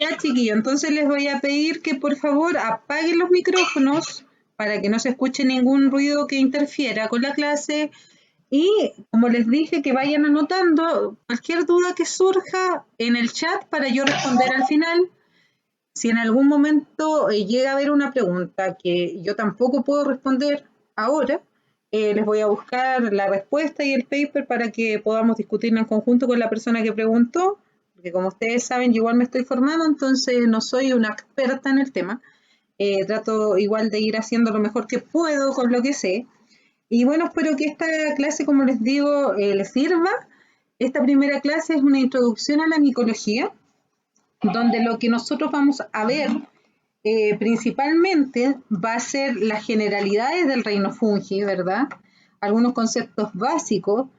Ya, chiquillos, entonces les voy a pedir que por favor apaguen los micrófonos para que no se escuche ningún ruido que interfiera con la clase y, como les dije, que vayan anotando cualquier duda que surja en el chat para yo responder al final. Si en algún momento llega a haber una pregunta que yo tampoco puedo responder ahora, les voy a buscar la respuesta y el paper para que podamos discutirlo en conjunto con la persona que preguntó, porque como ustedes saben, yo igual me estoy formando, entonces no soy una experta en el tema. Trato igual de ir haciendo lo mejor que puedo con lo que sé. Y bueno, espero que esta clase, como les digo, les sirva. Esta primera clase es una introducción a la micología, donde lo que nosotros vamos a ver principalmente va a ser las generalidades del reino fungi, ¿verdad? Algunos conceptos básicos.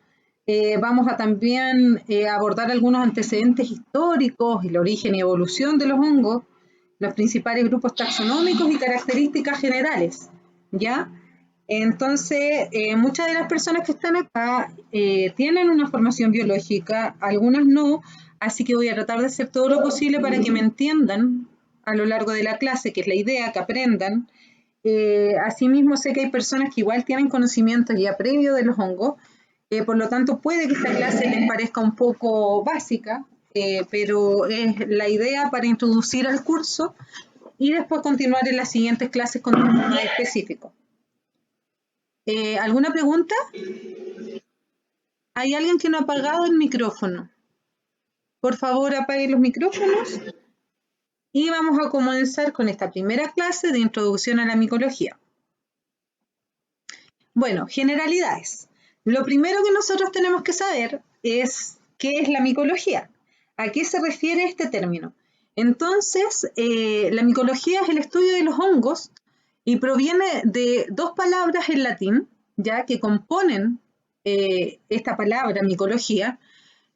Vamos a también abordar algunos antecedentes históricos, el origen y evolución de los hongos, los principales grupos taxonómicos y características generales, ¿ya? Entonces, muchas de las personas que están acá tienen una formación biológica, algunas no, así que voy a tratar de hacer todo lo posible para que me entiendan a lo largo de la clase, que es la idea, que aprendan. Asimismo, sé que hay personas que igual tienen conocimientos ya previos de los hongos, por lo tanto puede que esta clase les parezca un poco básica, pero es la idea para introducir al curso y después continuar en las siguientes clases con temas más específicos. ¿Alguna pregunta? ¿Hay alguien que no ha apagado el micrófono? Por favor, apague los micrófonos. Y vamos a comenzar con esta primera clase de introducción a la micología. Bueno, generalidades. Lo primero que nosotros tenemos que saber es qué es la micología. ¿A qué se refiere este término? Entonces, la micología es el estudio de los hongos y proviene de dos palabras en latín, ya que componen esta palabra micología,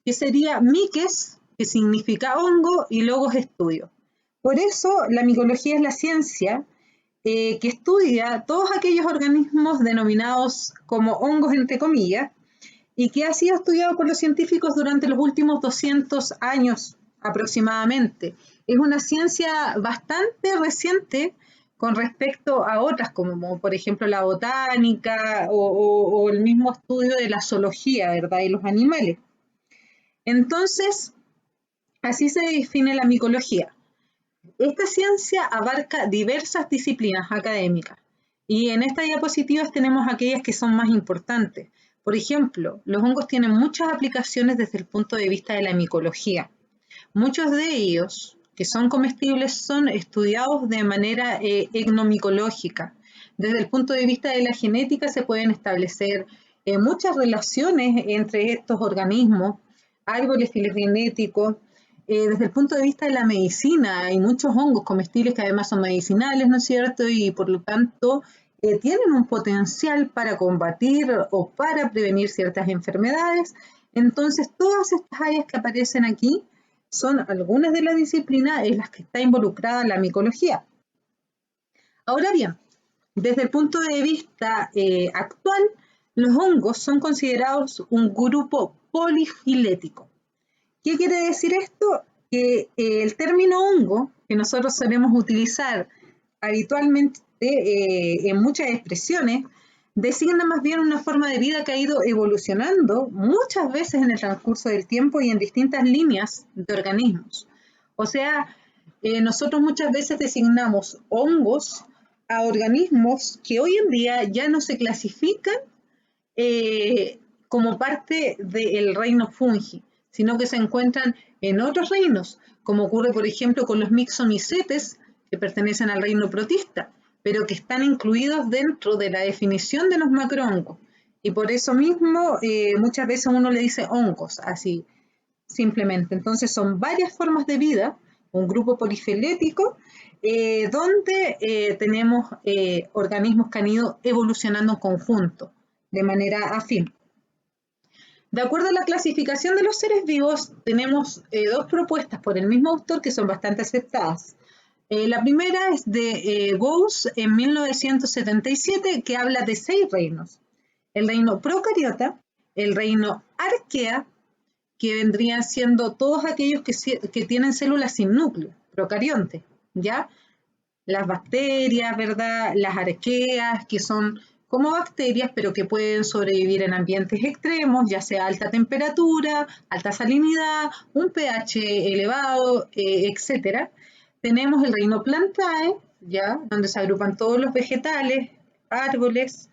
que sería miques, que significa hongo, y logos estudio. Por eso la micología es la ciencia que estudia todos aquellos organismos denominados como hongos, entre comillas, y que ha sido estudiado por los científicos durante los últimos 200 años aproximadamente. Es una ciencia bastante reciente con respecto a otras, como por ejemplo la botánica o el mismo estudio de la zoología, ¿verdad? Y los animales. Entonces, así se define la micología. Esta ciencia abarca diversas disciplinas académicas y en estas diapositivas tenemos aquellas que son más importantes. Por ejemplo, los hongos tienen muchas aplicaciones desde el punto de vista de la micología. Muchos de ellos, que son comestibles, son estudiados de manera etnomicológica. Desde el punto de vista de la genética se pueden establecer muchas relaciones entre estos organismos, árboles filogenéticos. Desde el punto de vista de la medicina, hay muchos hongos comestibles que además son medicinales, ¿no es cierto? Y por lo tanto tienen un potencial para combatir o para prevenir ciertas enfermedades. Entonces, todas estas áreas que aparecen aquí son algunas de las disciplinas en las que está involucrada la micología. Ahora bien, desde el punto de vista actual, los hongos son considerados un grupo polifilético. ¿Qué quiere decir esto? Que el término hongo, que nosotros solemos utilizar habitualmente en muchas expresiones, designa más bien una forma de vida que ha ido evolucionando muchas veces en el transcurso del tiempo y en distintas líneas de organismos. O sea, nosotros muchas veces designamos hongos a organismos que hoy en día ya no se clasifican como parte del reino fungi, sino que se encuentran en otros reinos, como ocurre por ejemplo con los mixomicetes, que pertenecen al reino protista, pero que están incluidos dentro de la definición de los macrohongos. Y por eso mismo muchas veces uno le dice hongos, así simplemente. Entonces son varias formas de vida, un grupo polifilético, donde tenemos organismos que han ido evolucionando en conjunto, de manera afín. De acuerdo a la clasificación de los seres vivos, tenemos dos propuestas por el mismo autor que son bastante aceptadas. La primera es de Gauss en 1977, que habla de 6 reinos. El reino procariota, el reino arquea, que vendrían siendo todos aquellos que tienen células sin núcleo. procariontes, ¿ya? Las bacterias, ¿verdad? Las arqueas, que son como bacterias, pero que pueden sobrevivir en ambientes extremos, ya sea alta temperatura, alta salinidad, un pH elevado, etcétera. Tenemos el reino Plantae, ¿ya? Donde se agrupan todos los vegetales, árboles.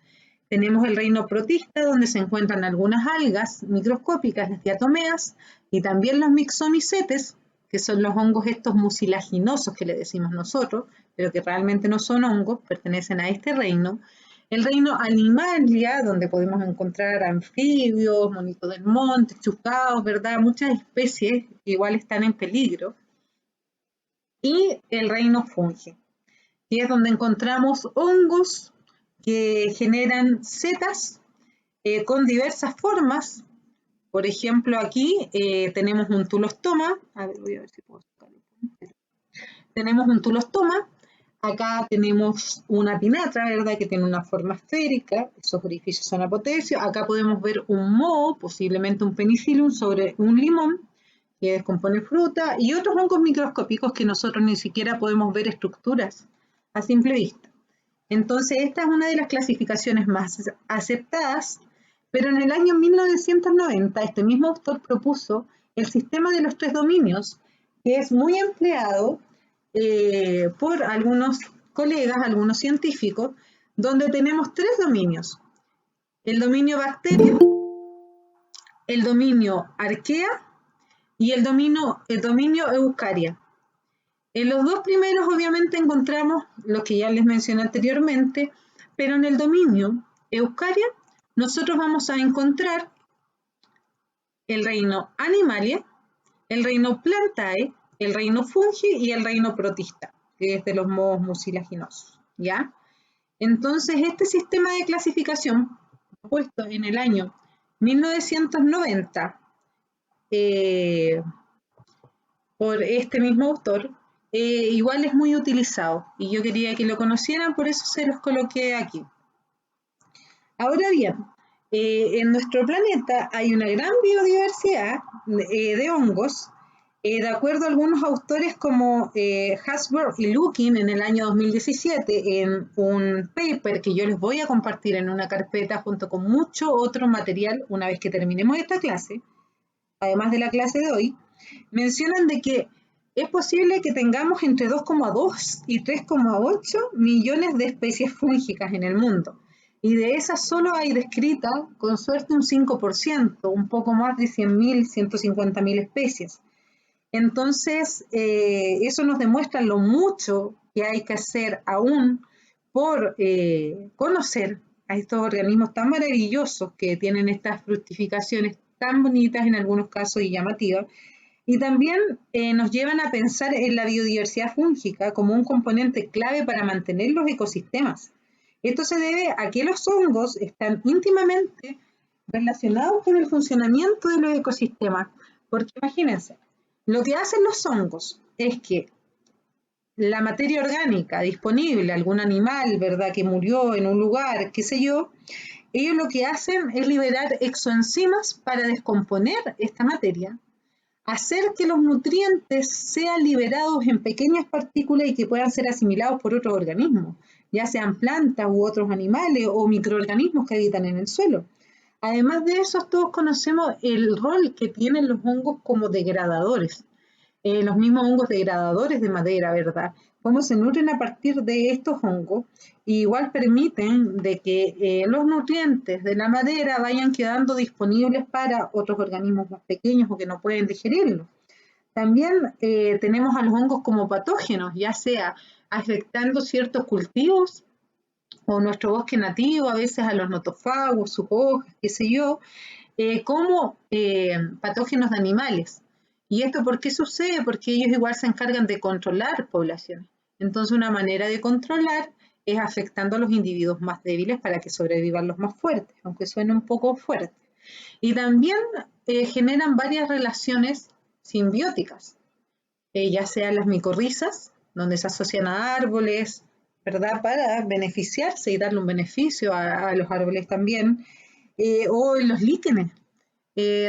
Tenemos el reino Protista, donde se encuentran algunas algas microscópicas, las diatomeas, y también los mixomicetes, que son los hongos estos mucilaginosos que le decimos nosotros, pero que realmente no son hongos, pertenecen a este reino. El reino Animalia, donde podemos encontrar anfibios, monitos del monte, chuscaos, ¿verdad? Muchas especies que igual están en peligro. Y el reino Fungi, que es donde encontramos hongos que generan setas con diversas formas. Por ejemplo, aquí tenemos un tulostoma. A ver, voy a ver si puedo sacarlo. Tenemos un tulostoma. Acá tenemos una pinatra, ¿verdad? Que tiene una forma esférica. Esos orificios son apotecios. Acá podemos ver un moho, posiblemente un penicillium, sobre un limón que descompone fruta, y otros hongos microscópicos que nosotros ni siquiera podemos ver estructuras a simple vista. Entonces, esta es una de las clasificaciones más aceptadas, pero en el año 1990 este mismo autor propuso el sistema de los 3 dominios, que es muy empleado por algunos colegas, algunos científicos, donde tenemos 3 dominios: el dominio bacteria, el dominio arquea y el dominio eucaria. En los 2 primeros obviamente encontramos lo que ya les mencioné anteriormente, pero en el dominio eucaria nosotros vamos a encontrar el reino Animalia, el reino Plantae, el reino Fungi y el reino Protista, que es de los mohos mucilaginosos, ¿ya? Entonces, este sistema de clasificación, puesto en el año 1990 por este mismo autor, igual es muy utilizado y yo quería que lo conocieran, por eso se los coloqué aquí. Ahora bien, en nuestro planeta hay una gran biodiversidad de hongos, de acuerdo a algunos autores como Hasberg y Lukin en el año 2017, en un paper que yo les voy a compartir en una carpeta junto con mucho otro material una vez que terminemos esta clase, además de la clase de hoy, mencionan de que es posible que tengamos entre 2,2 y 3,8 millones de especies fúngicas en el mundo. Y de esas solo hay descrita, con suerte, un 5%, un poco más de 100.000, 150.000 especies. Entonces, eso nos demuestra lo mucho que hay que hacer aún por conocer a estos organismos tan maravillosos que tienen estas fructificaciones tan bonitas en algunos casos y llamativas, y también nos llevan a pensar en la biodiversidad fúngica como un componente clave para mantener los ecosistemas. Esto se debe a que los hongos están íntimamente relacionados con el funcionamiento de los ecosistemas, porque imagínense, lo que hacen los hongos es que la materia orgánica disponible, algún animal, ¿verdad?, que murió en un lugar, qué sé yo, ellos lo que hacen es liberar exoenzimas para descomponer esta materia, hacer que los nutrientes sean liberados en pequeñas partículas y que puedan ser asimilados por otros organismos, ya sean plantas u otros animales o microorganismos que habitan en el suelo. Además de eso, todos conocemos el rol que tienen los hongos como degradadores. Los mismos hongos degradadores de madera, ¿verdad? Cómo se nutren a partir de estos hongos, y igual permiten de que los nutrientes de la madera vayan quedando disponibles para otros organismos más pequeños o que no pueden digerirlo. También tenemos a los hongos como patógenos, ya sea afectando ciertos cultivos o nuestro bosque nativo, a veces a los notofagos, sus hojas, qué sé yo, como patógenos de animales. ¿Y esto por qué sucede? Porque ellos igual se encargan de controlar poblaciones. Entonces, una manera de controlar es afectando a los individuos más débiles para que sobrevivan los más fuertes, aunque suene un poco fuerte. Y también generan varias relaciones simbióticas, ya sean las micorrizas, donde se asocian a árboles, ¿verdad?, para beneficiarse y darle un beneficio a los árboles también, o en los líquenes,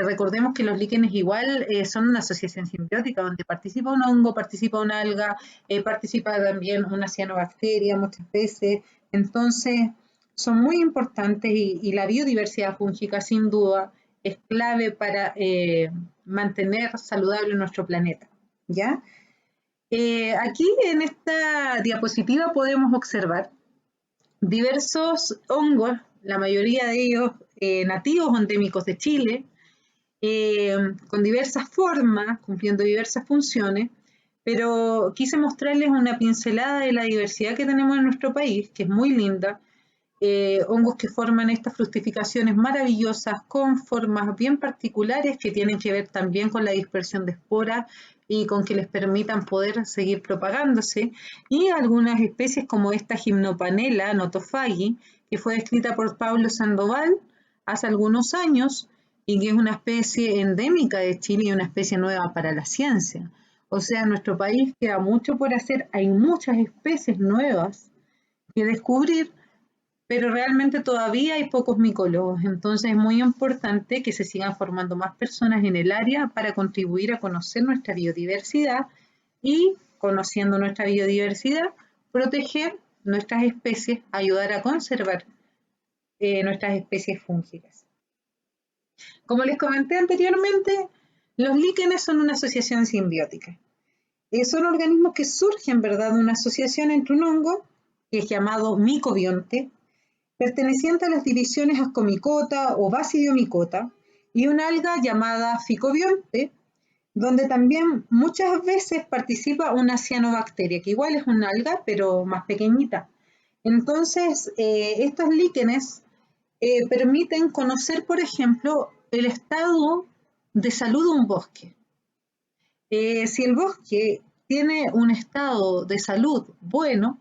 Recordemos que los líquenes igual son una asociación simbiótica donde participa un hongo, participa una alga, participa también una cianobacteria muchas veces. Entonces, son muy importantes y la biodiversidad fúngica sin duda es clave para mantener saludable nuestro planeta, ¿ya? Aquí en esta diapositiva podemos observar diversos hongos, la mayoría de ellos nativos o endémicos de Chile, con diversas formas, cumpliendo diversas funciones, pero quise mostrarles una pincelada de la diversidad que tenemos en nuestro país, que es muy linda. Hongos que forman estas fructificaciones maravillosas con formas bien particulares que tienen que ver también con la dispersión de esporas y con que les permitan poder seguir propagándose, y algunas especies como esta Gymnopanela notofagi, que fue descrita por Pablo Sandoval hace algunos años y que es una especie endémica de Chile y una especie nueva para la ciencia. O sea, en nuestro país queda mucho por hacer, hay muchas especies nuevas que descubrir, pero realmente todavía hay pocos micólogos, entonces es muy importante que se sigan formando más personas en el área para contribuir a conocer nuestra biodiversidad y, conociendo nuestra biodiversidad, proteger nuestras especies, ayudar a conservar nuestras especies fúngicas. Como les comenté anteriormente, los líquenes son una asociación simbiótica. Son organismos que surgen, ¿verdad?, de una asociación entre un hongo, que es llamado micobionte, perteneciente a las divisiones Ascomycota o Basidiomycota, y una alga llamada Ficobionte, donde también muchas veces participa una cianobacteria, que igual es una alga, pero más pequeñita. Entonces, estos líquenes permiten conocer, por ejemplo, el estado de salud de un bosque. Si el bosque tiene un estado de salud bueno,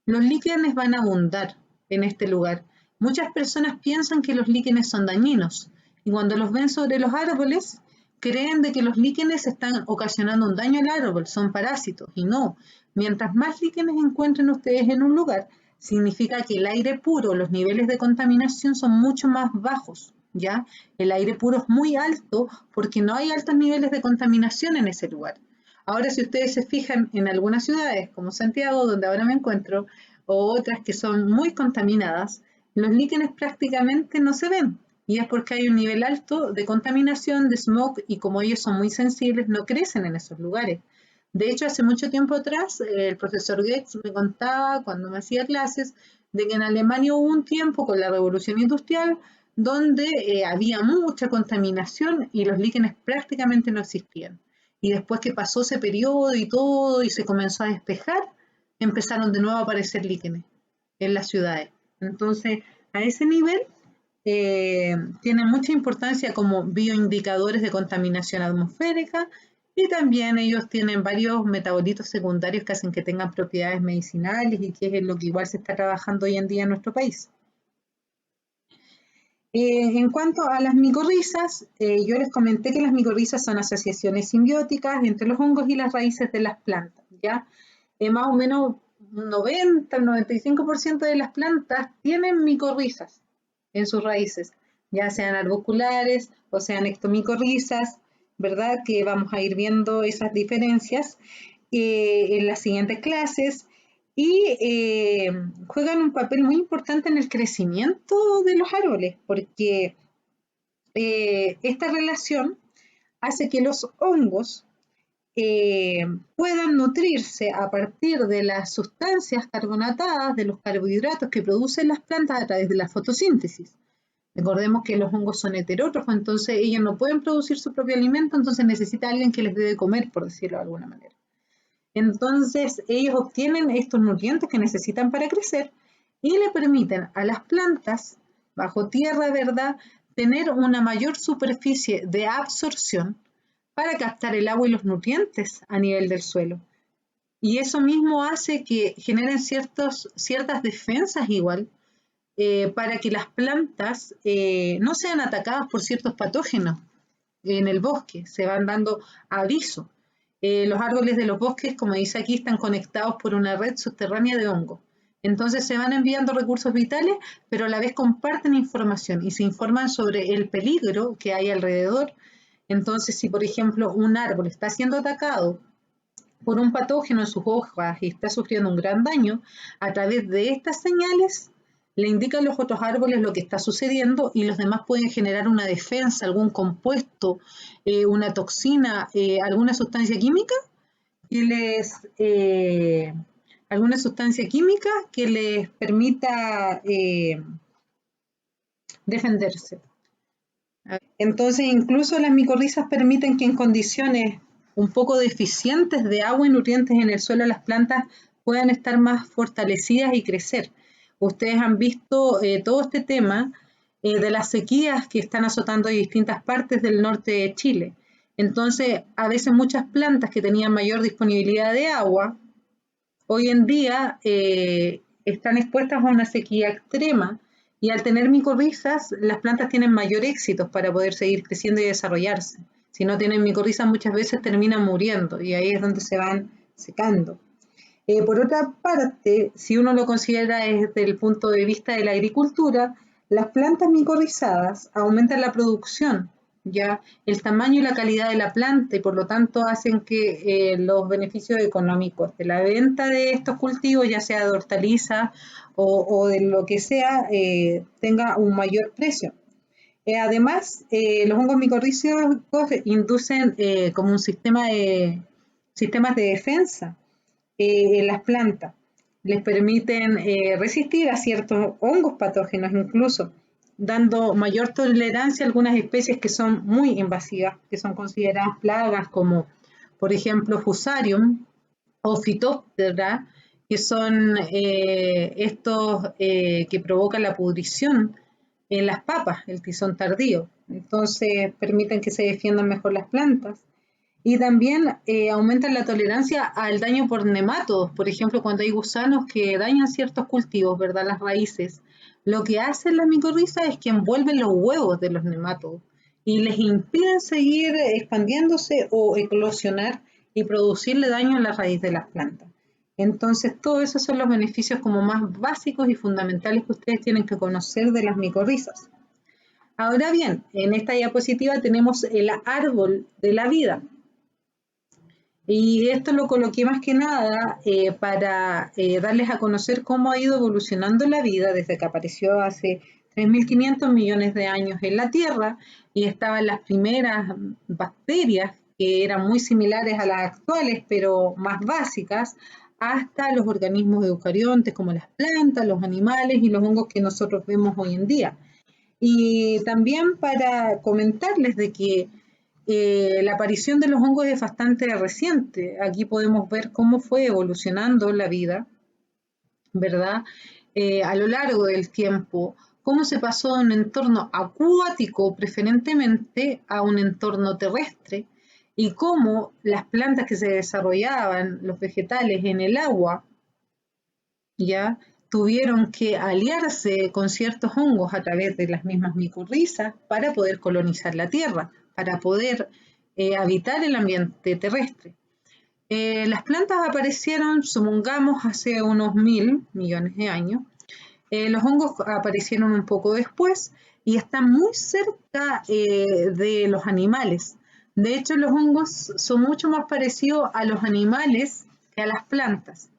los líquenes van a abundar en este lugar. Muchas personas piensan que los líquenes son dañinos y cuando los ven sobre los árboles creen de que los líquenes están ocasionando un daño al árbol, son parásitos, y no. Mientras más líquenes encuentren ustedes en un lugar, significa que el aire puro, los niveles de contaminación son mucho más bajos, ¿ya? El aire puro es muy alto porque no hay altos niveles de contaminación en ese lugar. Ahora, si ustedes se fijan en algunas ciudades como Santiago, donde ahora me encuentro, o otras que son muy contaminadas, los líquenes prácticamente no se ven. Y es porque hay un nivel alto de contaminación, de smog, y como ellos son muy sensibles, no crecen en esos lugares. De hecho, hace mucho tiempo atrás, el profesor Goetz me contaba, cuando me hacía clases, de que en Alemania hubo un tiempo con la revolución industrial donde había mucha contaminación y los líquenes prácticamente no existían. Y después que pasó ese periodo y todo y se comenzó a despejar, empezaron de nuevo a aparecer líquenes en las ciudades. Entonces, a ese nivel tienen mucha importancia como bioindicadores de contaminación atmosférica, y también ellos tienen varios metabolitos secundarios que hacen que tengan propiedades medicinales y que es lo que igual se está trabajando hoy en día en nuestro país. En cuanto a las micorrizas, yo les comenté que las micorrizas son asociaciones simbióticas entre los hongos y las raíces de las plantas, ¿ya? Más o menos 90 al 95% de las plantas tienen micorrizas en sus raíces, ya sean arbusculares o sean ectomicorrizas, ¿verdad? Que vamos a ir viendo esas diferencias en las siguientes clases, y juegan un papel muy importante en el crecimiento de los árboles, porque esta relación hace que los hongos puedan nutrirse a partir de las sustancias carbonatadas, de los carbohidratos que producen las plantas a través de la fotosíntesis. Recordemos que los hongos son heterótrofos, entonces ellos no pueden producir su propio alimento, entonces necesita alguien que les dé de comer, por decirlo de alguna manera. Entonces ellos obtienen estos nutrientes que necesitan para crecer y le permiten a las plantas, bajo tierra, ¿verdad?, tener una mayor superficie de absorción para captar el agua y los nutrientes a nivel del suelo. Y eso mismo hace que generen ciertas defensas igual para que las plantas no sean atacadas por ciertos patógenos en el bosque, se van dando aviso. Los árboles de los bosques, como dice aquí, están conectados por una red subterránea de hongos. Entonces se van enviando recursos vitales, pero a la vez comparten información y se informan sobre el peligro que hay alrededor. Entonces, si por ejemplo un árbol está siendo atacado por un patógeno en sus hojas y está sufriendo un gran daño, a través de estas señales le indican a los otros árboles lo que está sucediendo y los demás pueden generar una defensa, algún compuesto, una toxina, alguna sustancia química que alguna sustancia química que les permita defenderse. Entonces, incluso las micorrizas permiten que en condiciones un poco deficientes de agua y nutrientes en el suelo las plantas puedan estar más fortalecidas y crecer. Ustedes han visto todo este tema de las sequías que están azotando distintas partes del norte de Chile. Entonces, a veces muchas plantas que tenían mayor disponibilidad de agua, hoy en día están expuestas a una sequía extrema y al tener micorrizas, las plantas tienen mayor éxito para poder seguir creciendo y desarrollarse. Si no tienen micorrizas, muchas veces terminan muriendo y ahí es donde se van secando. Por otra parte, si uno lo considera desde el punto de vista de la agricultura, las plantas micorrizadas aumentan la producción, ya el tamaño y la calidad de la planta y por lo tanto hacen que los beneficios económicos de la venta de estos cultivos, ya sea de hortalizas o de lo que sea, tenga un mayor precio. Además, los hongos micorríceos inducen como un sistemas de defensa en las plantas. Les permiten resistir a ciertos hongos patógenos incluso, dando mayor tolerancia a algunas especies que son muy invasivas, que son consideradas plagas como, por ejemplo, Fusarium o Phytophthora, que son estos que provocan la pudrición en las papas, el tizón tardío. Entonces permiten que se defiendan mejor las plantas. Y también aumentan la tolerancia al daño por nematodos, por ejemplo, cuando hay gusanos que dañan ciertos cultivos, ¿verdad? Las raíces. Lo que hacen las micorrizas es que envuelven los huevos de los nematodos y les impiden seguir expandiéndose o eclosionar y producirle daño a la raíz de las plantas. Entonces, todos esos son los beneficios como más básicos y fundamentales que ustedes tienen que conocer de las micorrizas. Ahora bien, en esta diapositiva tenemos el árbol de la vida. Y esto lo coloqué más que nada para darles a conocer cómo ha ido evolucionando la vida desde que apareció hace 3.500 millones de años en la Tierra y estaban las primeras bacterias que eran muy similares a las actuales, pero más básicas, hasta los organismos eucariontes como las plantas, los animales y los hongos que nosotros vemos hoy en día. Y también para comentarles de que la aparición de los hongos es bastante reciente. Aquí podemos ver cómo fue evolucionando la vida, ¿verdad? A lo largo del tiempo, cómo se pasó de un entorno acuático preferentemente a un entorno terrestre y cómo las plantas que se desarrollaban, los vegetales en el agua, ya tuvieron que aliarse con ciertos hongos a través de las mismas micorrizas para poder colonizar la Tierra, para poder habitar el ambiente terrestre. Las plantas aparecieron, supongamos, hace unos 1.000 millones de años. Los hongos aparecieron un poco después y están muy cerca de los animales. De hecho, los hongos son mucho más parecidos a los animales que a las plantas,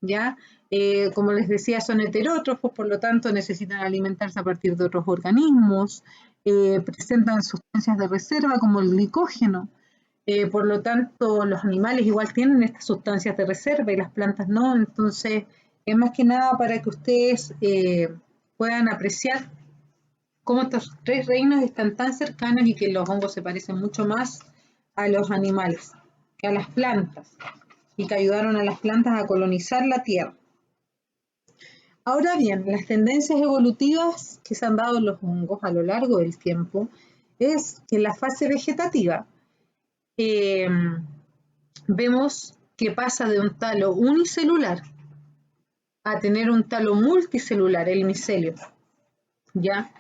¿ya? Como les decía, son heterótrofos, por lo tanto necesitan alimentarse a partir de otros organismos, presentan sustancias de reserva como el glicógeno, por lo tanto los animales igual tienen estas sustancias de reserva y las plantas no, entonces es más que nada para que ustedes puedan apreciar cómo estos tres reinos están tan cercanos y que los hongos se parecen mucho más a los animales que a las plantas y que ayudaron a las plantas a colonizar la Tierra. Ahora bien, las tendencias evolutivas que se han dado en los hongos a lo largo del tiempo es que en la fase vegetativa vemos que pasa de un talo unicelular a tener un talo multicelular, el micelio. ¿Ya?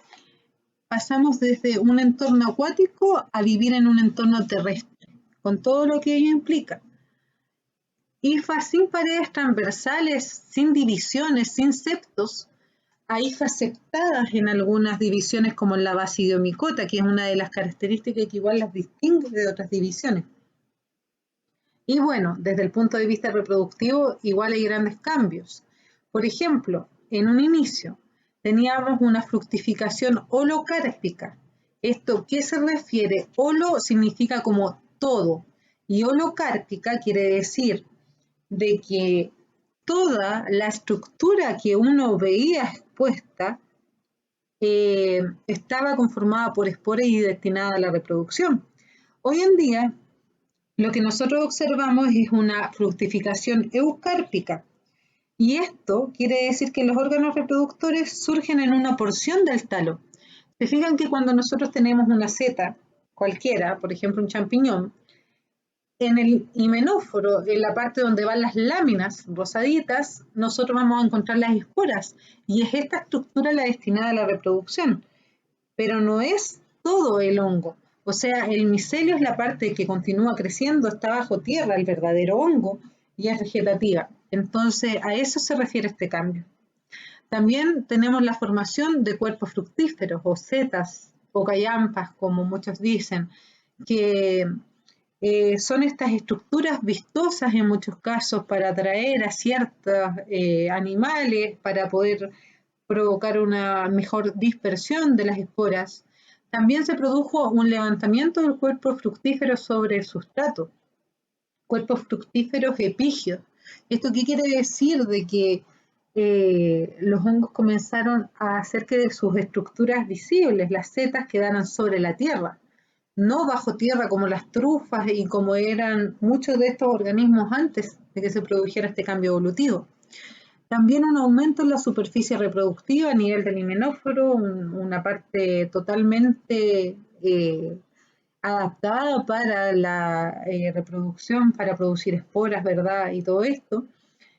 Pasamos desde un entorno acuático a vivir en un entorno terrestre, con todo lo que ello implica. hifas sin paredes transversales, sin divisiones, sin septos. Hay hifas septadas en algunas divisiones como en la basidiomicota, que es una de las características que igual las distingue de otras divisiones. Y bueno, desde el punto de vista reproductivo, igual hay grandes cambios. Por ejemplo, en un inicio teníamos una fructificación holocárpica. ¿Esto qué se refiere? Holo significa como todo y holocárpica quiere decir de que toda la estructura que uno veía expuesta estaba conformada por esporas y destinada a la reproducción. Hoy en día lo que nosotros observamos es una fructificación eucárpica. Y esto quiere decir que los órganos reproductores surgen en una porción del talo. Se fijan que cuando nosotros tenemos una seta cualquiera, por ejemplo un champiñón, en el himenóforo, en la parte donde van las láminas rosaditas, nosotros vamos a encontrar las esporas. Y es esta estructura la destinada a la reproducción. Pero no es todo el hongo. O sea, el micelio es la parte que continúa creciendo, está bajo tierra, el verdadero hongo, y es vegetativa. Entonces, a eso se refiere este cambio. También tenemos la formación de cuerpos fructíferos, o setas, o callampas, como muchos dicen, que son estas estructuras vistosas en muchos casos para atraer a ciertos animales, para poder provocar una mejor dispersión de las esporas. También se produjo un levantamiento del cuerpo fructífero sobre el sustrato, cuerpos fructíferos epígeos. ¿Esto qué quiere decir? De que los hongos comenzaron a hacer que sus estructuras visibles, las setas, quedaran sobre la tierra, no bajo tierra como las trufas y como eran muchos de estos organismos antes de que se produjera este cambio evolutivo. También un aumento en la superficie reproductiva a nivel del himenóforo, una parte totalmente adaptada para la reproducción, para producir esporas, ¿verdad? Y todo esto.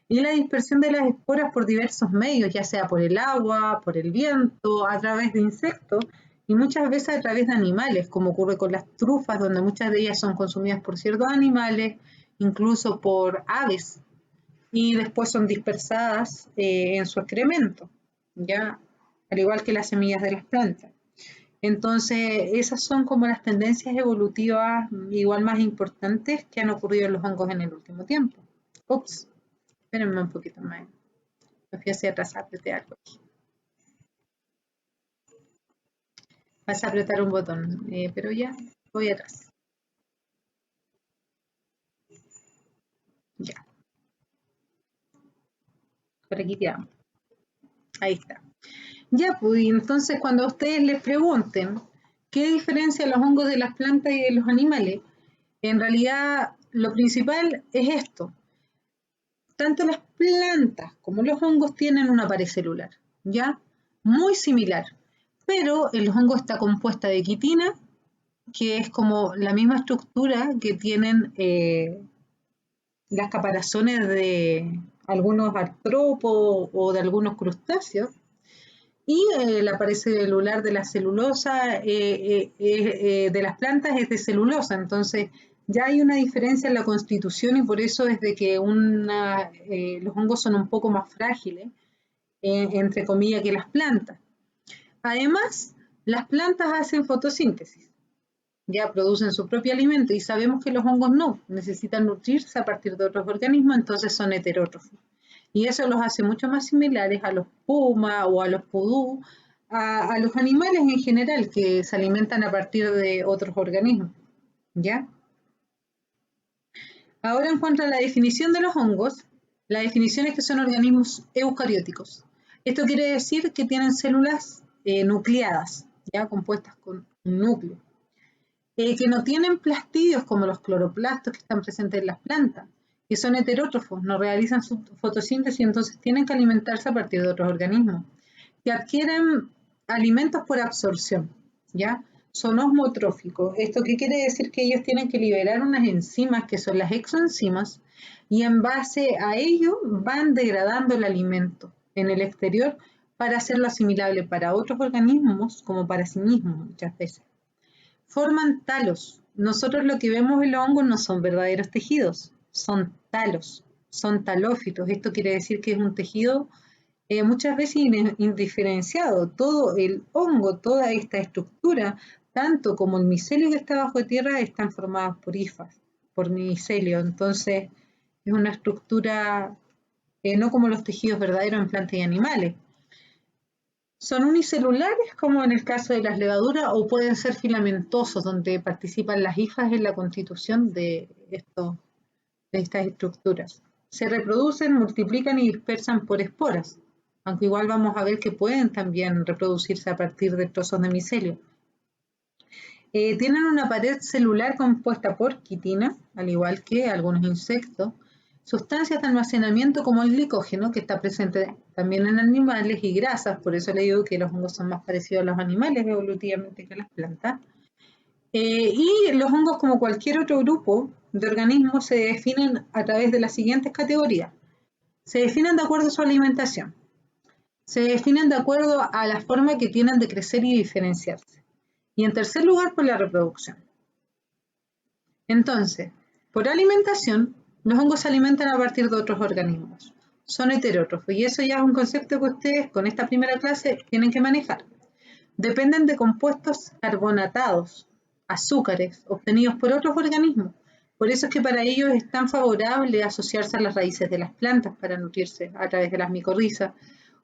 Y la dispersión de las esporas por diversos medios, ya sea por el agua, por el viento, a través de insectos y muchas veces a través de animales, como ocurre con las trufas, donde muchas de ellas son consumidas por ciertos animales, incluso por aves, y después son dispersadas en su excremento, ¿ya? Al igual que las semillas de las plantas. Entonces, esas son como las tendencias evolutivas igual más importantes que han ocurrido en los hongos en el último tiempo. Ups, espérenme un poquito más. Me fui hacia atrás, apreté algo aquí. Vas a apretar un botón, pero ya voy atrás. Ya. Por aquí quedamos. Ahí está. Ya, pues, entonces cuando a ustedes les pregunten qué diferencia los hongos de las plantas y de los animales, en realidad lo principal es esto. Tanto las plantas como los hongos tienen una pared celular, ¿ya? Muy similar, pero el hongo está compuesta de quitina, que es como la misma estructura que tienen las caparazones de algunos artrópodos o de algunos crustáceos, y la pared celular de la celulosa de las plantas es de celulosa, entonces ya hay una diferencia en la constitución y por eso es de que los hongos son un poco más frágiles, entre comillas, que las plantas. Además, las plantas hacen fotosíntesis, ya producen su propio alimento y sabemos que los hongos no, necesitan nutrirse a partir de otros organismos, entonces son heterótrofos. Y eso los hace mucho más similares a los pumas o a los pudú, a los animales en general que se alimentan a partir de otros organismos, ¿ya? Ahora en cuanto a la definición de los hongos, la definición es que son organismos eucarióticos. Esto quiere decir que tienen células nucleadas, ya compuestas con un núcleo, que no tienen plastidios como los cloroplastos que están presentes en las plantas, que son heterótrofos, no realizan su fotosíntesis, entonces tienen que alimentarse a partir de otros organismos, que adquieren alimentos por absorción, ¿ya? Son osmotróficos. ¿Esto qué quiere decir? Que ellos tienen que liberar unas enzimas que son las exoenzimas y en base a ello van degradando el alimento en el exterior para hacerlo asimilable para otros organismos como para sí mismos muchas veces. Forman talos. Nosotros lo que vemos en los hongos no son verdaderos tejidos, son talos, son talófitos. Esto quiere decir que es un tejido muchas veces indiferenciado. Todo el hongo, toda esta estructura, tanto como el micelio que está bajo tierra, están formados por hifas, por micelio. Entonces, es una estructura no como los tejidos verdaderos en plantas y animales. Son unicelulares, como en el caso de las levaduras, o pueden ser filamentosos, donde participan las hifas en la constitución de estas estructuras. Se reproducen, multiplican y dispersan por esporas, aunque igual vamos a ver que pueden también reproducirse a partir de trozos de micelio. Tienen una pared celular compuesta por quitina, al igual que algunos insectos, sustancias de almacenamiento como el glicógeno, que está presente también en animales, y grasas, por eso le digo que los hongos son más parecidos a los animales evolutivamente que a las plantas. Y los hongos, como cualquier otro grupo de organismos, se definen a través de las siguientes categorías. Se definen de acuerdo a su alimentación. Se definen de acuerdo a la forma que tienen de crecer y diferenciarse. Y en tercer lugar, por la reproducción. Entonces, por alimentación, los hongos se alimentan a partir de otros organismos. Son heterótrofos y eso ya es un concepto que ustedes con esta primera clase tienen que manejar. Dependen de compuestos carbonatados, azúcares, obtenidos por otros organismos. Por eso es que para ellos es tan favorable asociarse a las raíces de las plantas para nutrirse a través de las micorrizas.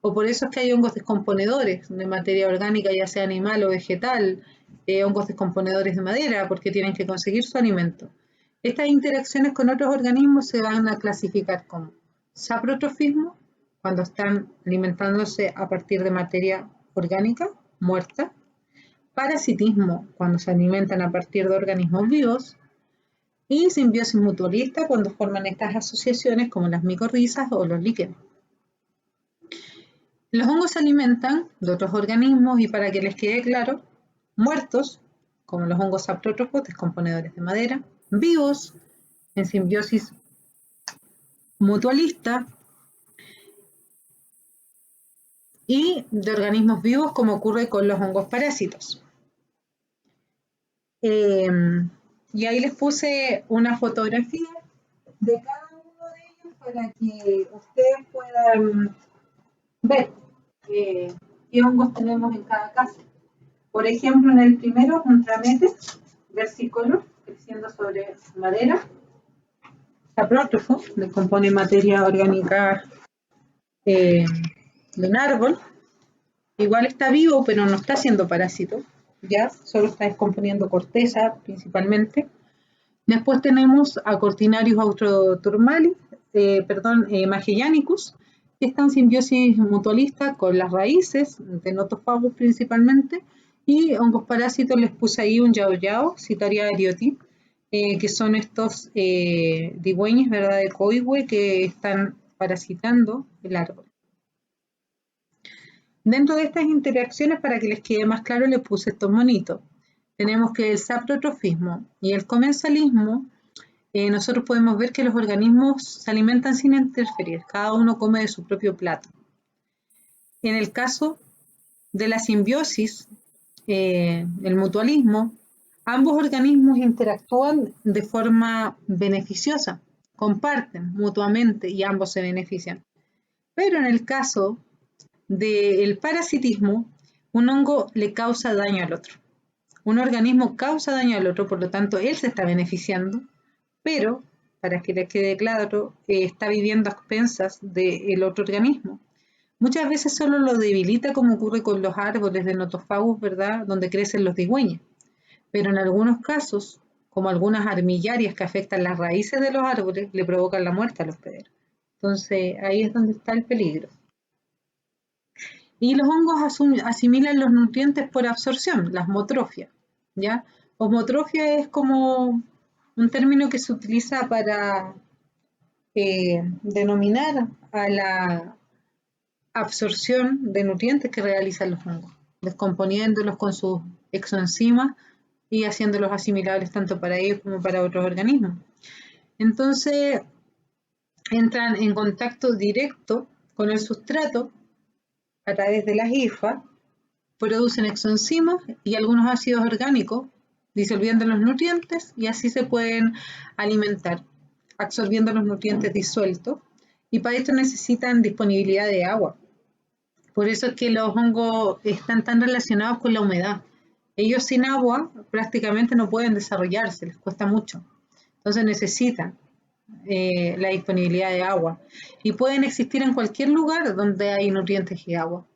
O por eso es que hay hongos descomponedores de materia orgánica, ya sea animal o vegetal, hongos descomponedores de madera, porque tienen que conseguir su alimento. Estas interacciones con otros organismos se van a clasificar como saprotrófismo, cuando están alimentándose a partir de materia orgánica muerta, parasitismo, cuando se alimentan a partir de organismos vivos, y simbiosis mutualista, cuando forman estas asociaciones como las micorrizas o los líquenes. Los hongos se alimentan de otros organismos y, para que les quede claro, muertos, como los hongos saprótrofos, descomponedores de madera, vivos, en simbiosis mutualista, y de organismos vivos, como ocurre con los hongos parásitos. Y ahí les puse una fotografía de cada uno de ellos para que ustedes puedan ver qué hongos tenemos en cada caso. Por ejemplo, en el primero, un tramete versicolor, creciendo sobre madera, saprótrofo, descompone materia orgánica de un árbol. Igual está vivo, pero no está siendo parásito, ya, solo está descomponiendo corteza principalmente. Después tenemos a Cortinarius autoturmalis, Magellanicus, que está en simbiosis mutualista con las raíces de Nothofagus principalmente, y hongos parásitos les puse ahí un yao, Citaria erioti, que son estos digüeños, ¿verdad?, de coihue que están parasitando el árbol. Dentro de estas interacciones, para que les quede más claro, les puse estos monitos. Tenemos que el saprotrofismo y el comensalismo, nosotros podemos ver que los organismos se alimentan sin interferir, cada uno come de su propio plato. En el caso de la simbiosis, el mutualismo, ambos organismos interactúan de forma beneficiosa, comparten mutuamente y ambos se benefician. Pero en el caso del parasitismo, un hongo le causa daño al otro. Un organismo causa daño al otro, por lo tanto, él se está beneficiando, pero, para que les quede claro, está viviendo a expensas del otro organismo. Muchas veces solo lo debilita, como ocurre con los árboles de Nothofagus, ¿verdad?, donde crecen los digüeños. Pero en algunos casos, como algunas armillarias que afectan las raíces de los árboles, le provocan la muerte a los hospederos. Entonces, ahí es donde está el peligro. Y los hongos asimilan los nutrientes por absorción, la osmotrofia, ¿ya? Osmotrofia es como un término que se utiliza para denominar a la absorción de nutrientes que realizan los hongos, descomponiéndolos con sus exoenzimas y haciéndolos asimilables tanto para ellos como para otros organismos. Entonces, entran en contacto directo con el sustrato a través de las hifas, producen exoenzimas y algunos ácidos orgánicos, disolviendo los nutrientes, y así se pueden alimentar. absorbiendo los nutrientes disueltos, y para esto necesitan disponibilidad de agua. Por eso es que los hongos están tan relacionados con la humedad. Ellos sin agua prácticamente no pueden desarrollarse, les cuesta mucho. Entonces necesitan la disponibilidad de agua. Y pueden existir en cualquier lugar donde hay nutrientes y agua.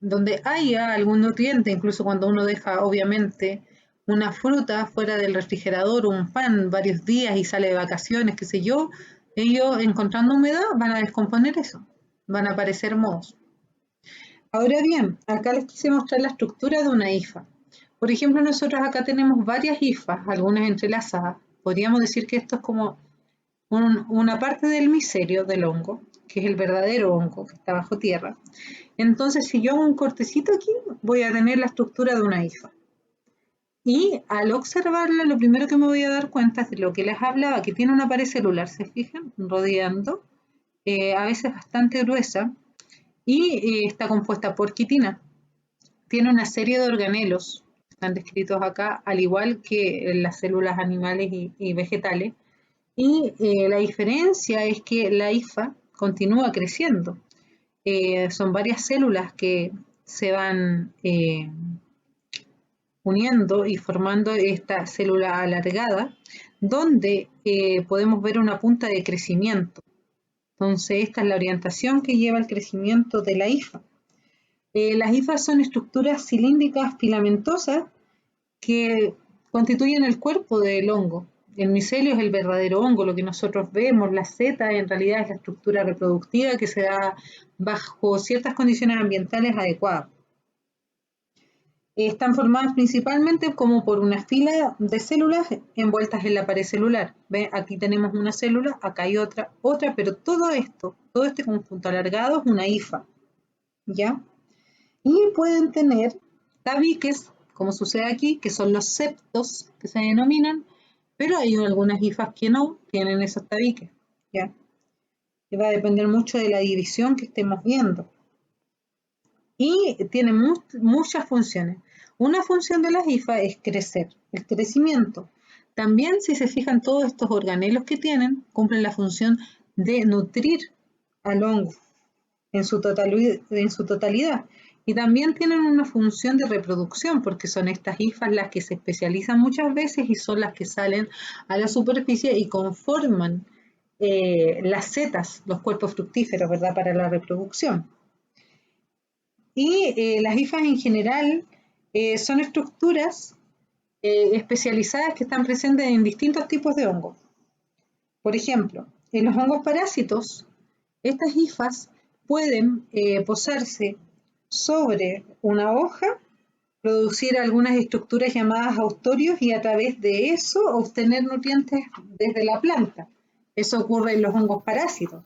Donde haya algún nutriente, incluso cuando uno deja, obviamente, una fruta fuera del refrigerador o un pan varios días y sale de vacaciones, qué sé yo, ellos encontrando humedad van a descomponer eso, van a aparecer mohos. Ahora bien, acá les quise mostrar la estructura de una hifa. Por ejemplo, nosotros acá tenemos varias hifas, algunas entrelazadas. Podríamos decir que esto es como una parte del micelio del hongo, que es el verdadero hongo que está bajo tierra. Entonces, si yo hago un cortecito aquí, voy a tener la estructura de una hifa. Y al observarla, lo primero que me voy a dar cuenta es de lo que les hablaba, que tiene una pared celular, ¿se fijan? Rodeando, a veces bastante gruesa, y está compuesta por quitina. Tiene una serie de organelos, están descritos acá, al igual que las células animales y vegetales. Y la diferencia es que la hifa continúa creciendo. Son varias células que se van uniendo y formando esta célula alargada, donde podemos ver una punta de crecimiento. Entonces, esta es la orientación que lleva el crecimiento de la hifa. Las hifas son estructuras cilíndricas filamentosas que constituyen el cuerpo del hongo. El micelio es el verdadero hongo, lo que nosotros vemos, la seta en realidad es la estructura reproductiva que se da bajo ciertas condiciones ambientales adecuadas. Están formadas principalmente como por una fila de células envueltas en la pared celular. ¿Ve? Aquí tenemos una célula, acá hay otra, pero todo este conjunto alargado es una hifa, ¿ya? Y pueden tener tabiques, como sucede aquí, que son los septos que se denominan, pero hay algunas hifas que no tienen esos tabiques, ¿ya? Y va a depender mucho de la división que estemos viendo. Y tiene muchas funciones. Una función de las hifas es crecer, el crecimiento. También, si se fijan, todos estos organelos que tienen cumplen la función de nutrir al hongo en su totalidad. Y también tienen una función de reproducción, porque son estas hifas las que se especializan muchas veces y son las que salen a la superficie y conforman las setas, los cuerpos fructíferos, ¿verdad?, para la reproducción. Y las hifas en general son estructuras especializadas que están presentes en distintos tipos de hongos. Por ejemplo, en los hongos parásitos, estas hifas pueden posarse sobre una hoja, producir algunas estructuras llamadas haustorios y a través de eso obtener nutrientes desde la planta. Eso ocurre en los hongos parásitos.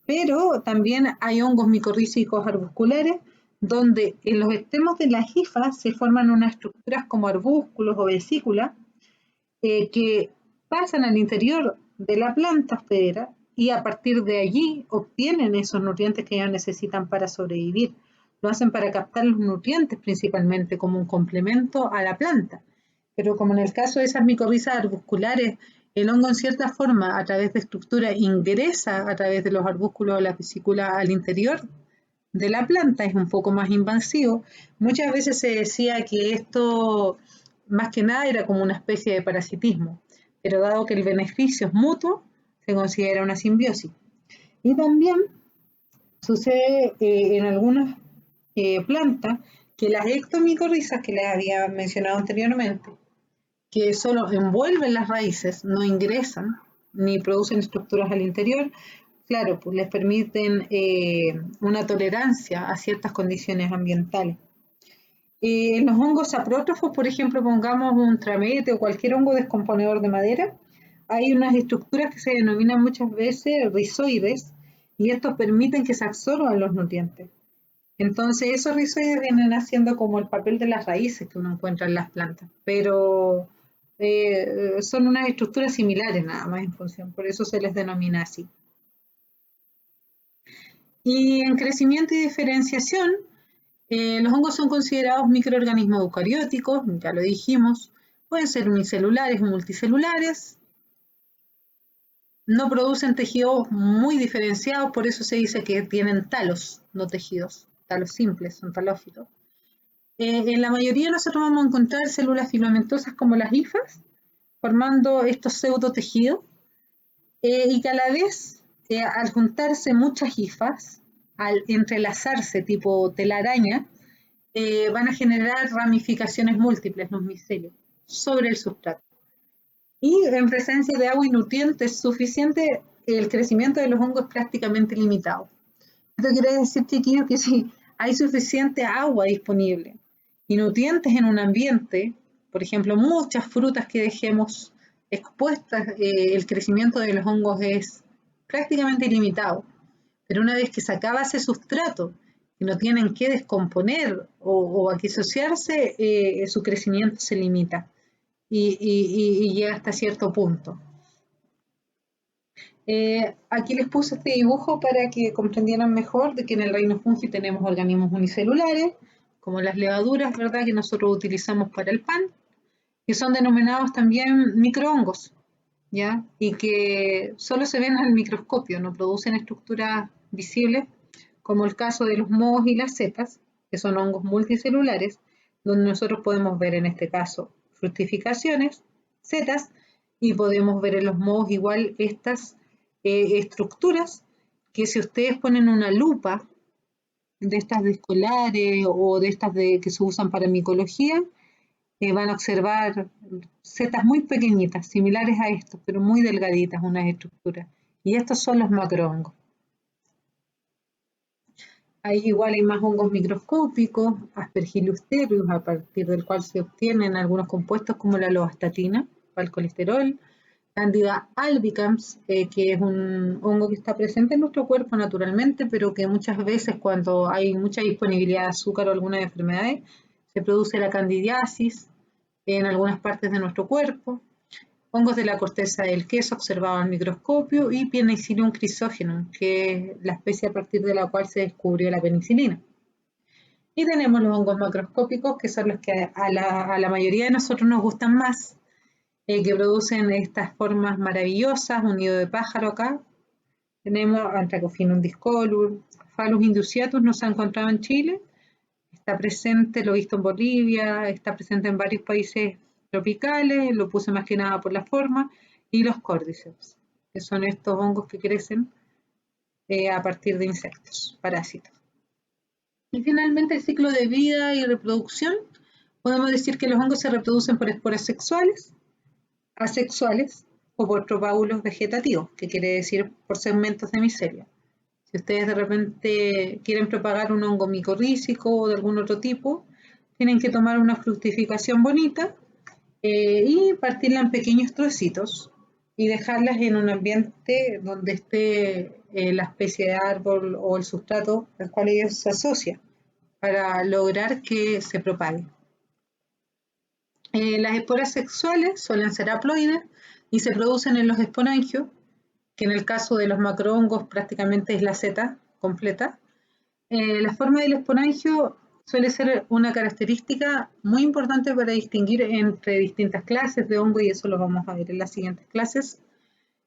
Pero también hay hongos micorrízicos arbusculares donde en los extremos de las hifas se forman unas estructuras como arbúsculos o vesículas que pasan al interior de la planta hospedera y a partir de allí obtienen esos nutrientes que ellos necesitan para sobrevivir. Lo hacen para captar los nutrientes principalmente como un complemento a la planta. Pero como en el caso de esas micorrizas arbusculares, el hongo en cierta forma a través de estructura ingresa a través de los arbúsculos o las vesículas al interior de la planta, es un poco más invasivo. Muchas veces se decía que esto más que nada era como una especie de parasitismo, pero dado que el beneficio es mutuo, se considera una simbiosis. Y también sucede en algunas plantas que las ectomicorrizas que les había mencionado anteriormente, que solo envuelven las raíces, no ingresan ni producen estructuras al interior, claro, pues les permiten una tolerancia a ciertas condiciones ambientales. Los hongos saprótrofos, por ejemplo, pongamos un tramete o cualquier hongo descomponedor de madera, hay unas estructuras que se denominan muchas veces rizoides y estos permiten que se absorban los nutrientes. Entonces esos rizoides vienen haciendo como el papel de las raíces que uno encuentra en las plantas, pero son unas estructuras similares nada más en función, por eso se les denomina así. Y en crecimiento y diferenciación, los hongos son considerados microorganismos eucarióticos, ya lo dijimos, pueden ser unicelulares o multicelulares. no producen tejidos muy diferenciados, por eso se dice que tienen talos, no tejidos, talos simples, son talófitos. En la mayoría nosotros vamos a encontrar células filamentosas como las hifas, formando estos pseudotejidos, y que a la vez, al juntarse muchas hifas, al entrelazarse tipo telaraña, van a generar ramificaciones múltiples, los micelios, sobre el sustrato. Y en presencia de agua y nutrientes suficiente, el crecimiento de los hongos es prácticamente limitado. Esto quiere decir, chiquillos, que si hay suficiente agua disponible y nutrientes en un ambiente, por ejemplo, muchas frutas que dejemos expuestas, el crecimiento de los hongos es prácticamente ilimitado. Pero una vez que se acaba ese sustrato y no tienen que descomponer o disociarse, su crecimiento se limita y llega hasta cierto punto. Aquí les puse este dibujo para que comprendieran mejor de que en el reino fungi tenemos organismos unicelulares, como las levaduras, ¿verdad?, que nosotros utilizamos para el pan, que son denominados también microhongos, ¿ya? Y que solo se ven al microscopio, no producen estructuras visibles, como el caso de los mohos y las setas, que son hongos multicelulares, donde nosotros podemos ver en este caso fructificaciones, setas, y podemos ver en los mohos igual estas estructuras que si ustedes ponen una lupa de estas de escolares o de estas que se usan para micología, van a observar setas muy pequeñitas, similares a estos, pero muy delgaditas, unas estructuras. Y estos son los macrohongos. Ahí igual hay más hongos microscópicos, Aspergillus terreus, a partir del cual se obtienen algunos compuestos como la lovastatina para el colesterol, Candida albicans, que es un hongo que está presente en nuestro cuerpo naturalmente, pero que muchas veces cuando hay mucha disponibilidad de azúcar o algunas enfermedades, se produce la candidiasis en algunas partes de nuestro cuerpo. Hongos de la corteza del queso observados al microscopio y Penicillium chrysogenum, que es la especie a partir de la cual se descubrió la penicilina. Y tenemos los hongos macroscópicos, que son los que a la mayoría de nosotros nos gustan más, que producen estas formas maravillosas, un nido de pájaro acá. Tenemos Antracophyllum discolor, Phallus induciatus no se ha encontrado en Chile, está presente, lo he visto en Bolivia, está presente en varios países tropicales, lo puse más que nada por la forma, y los Cordyceps, que son estos hongos que crecen a partir de insectos, parásitos. Y finalmente el ciclo de vida y reproducción, podemos decir que los hongos se reproducen por esporas sexuales, asexuales o por propágulos vegetativos, que quiere decir por segmentos de micelio. Si ustedes de repente quieren propagar un hongo micorrícico o de algún otro tipo, tienen que tomar una fructificación bonita y partirla en pequeños trocitos y dejarlas en un ambiente donde esté la especie de árbol o el sustrato al cual ellos se asocian para lograr que se propague. Las esporas sexuales suelen ser haploides y se producen en los esporangios, que en el caso de los macrohongos prácticamente es la seta completa. La forma del esporangio suele ser una característica muy importante para distinguir entre distintas clases de hongo y eso lo vamos a ver en las siguientes clases.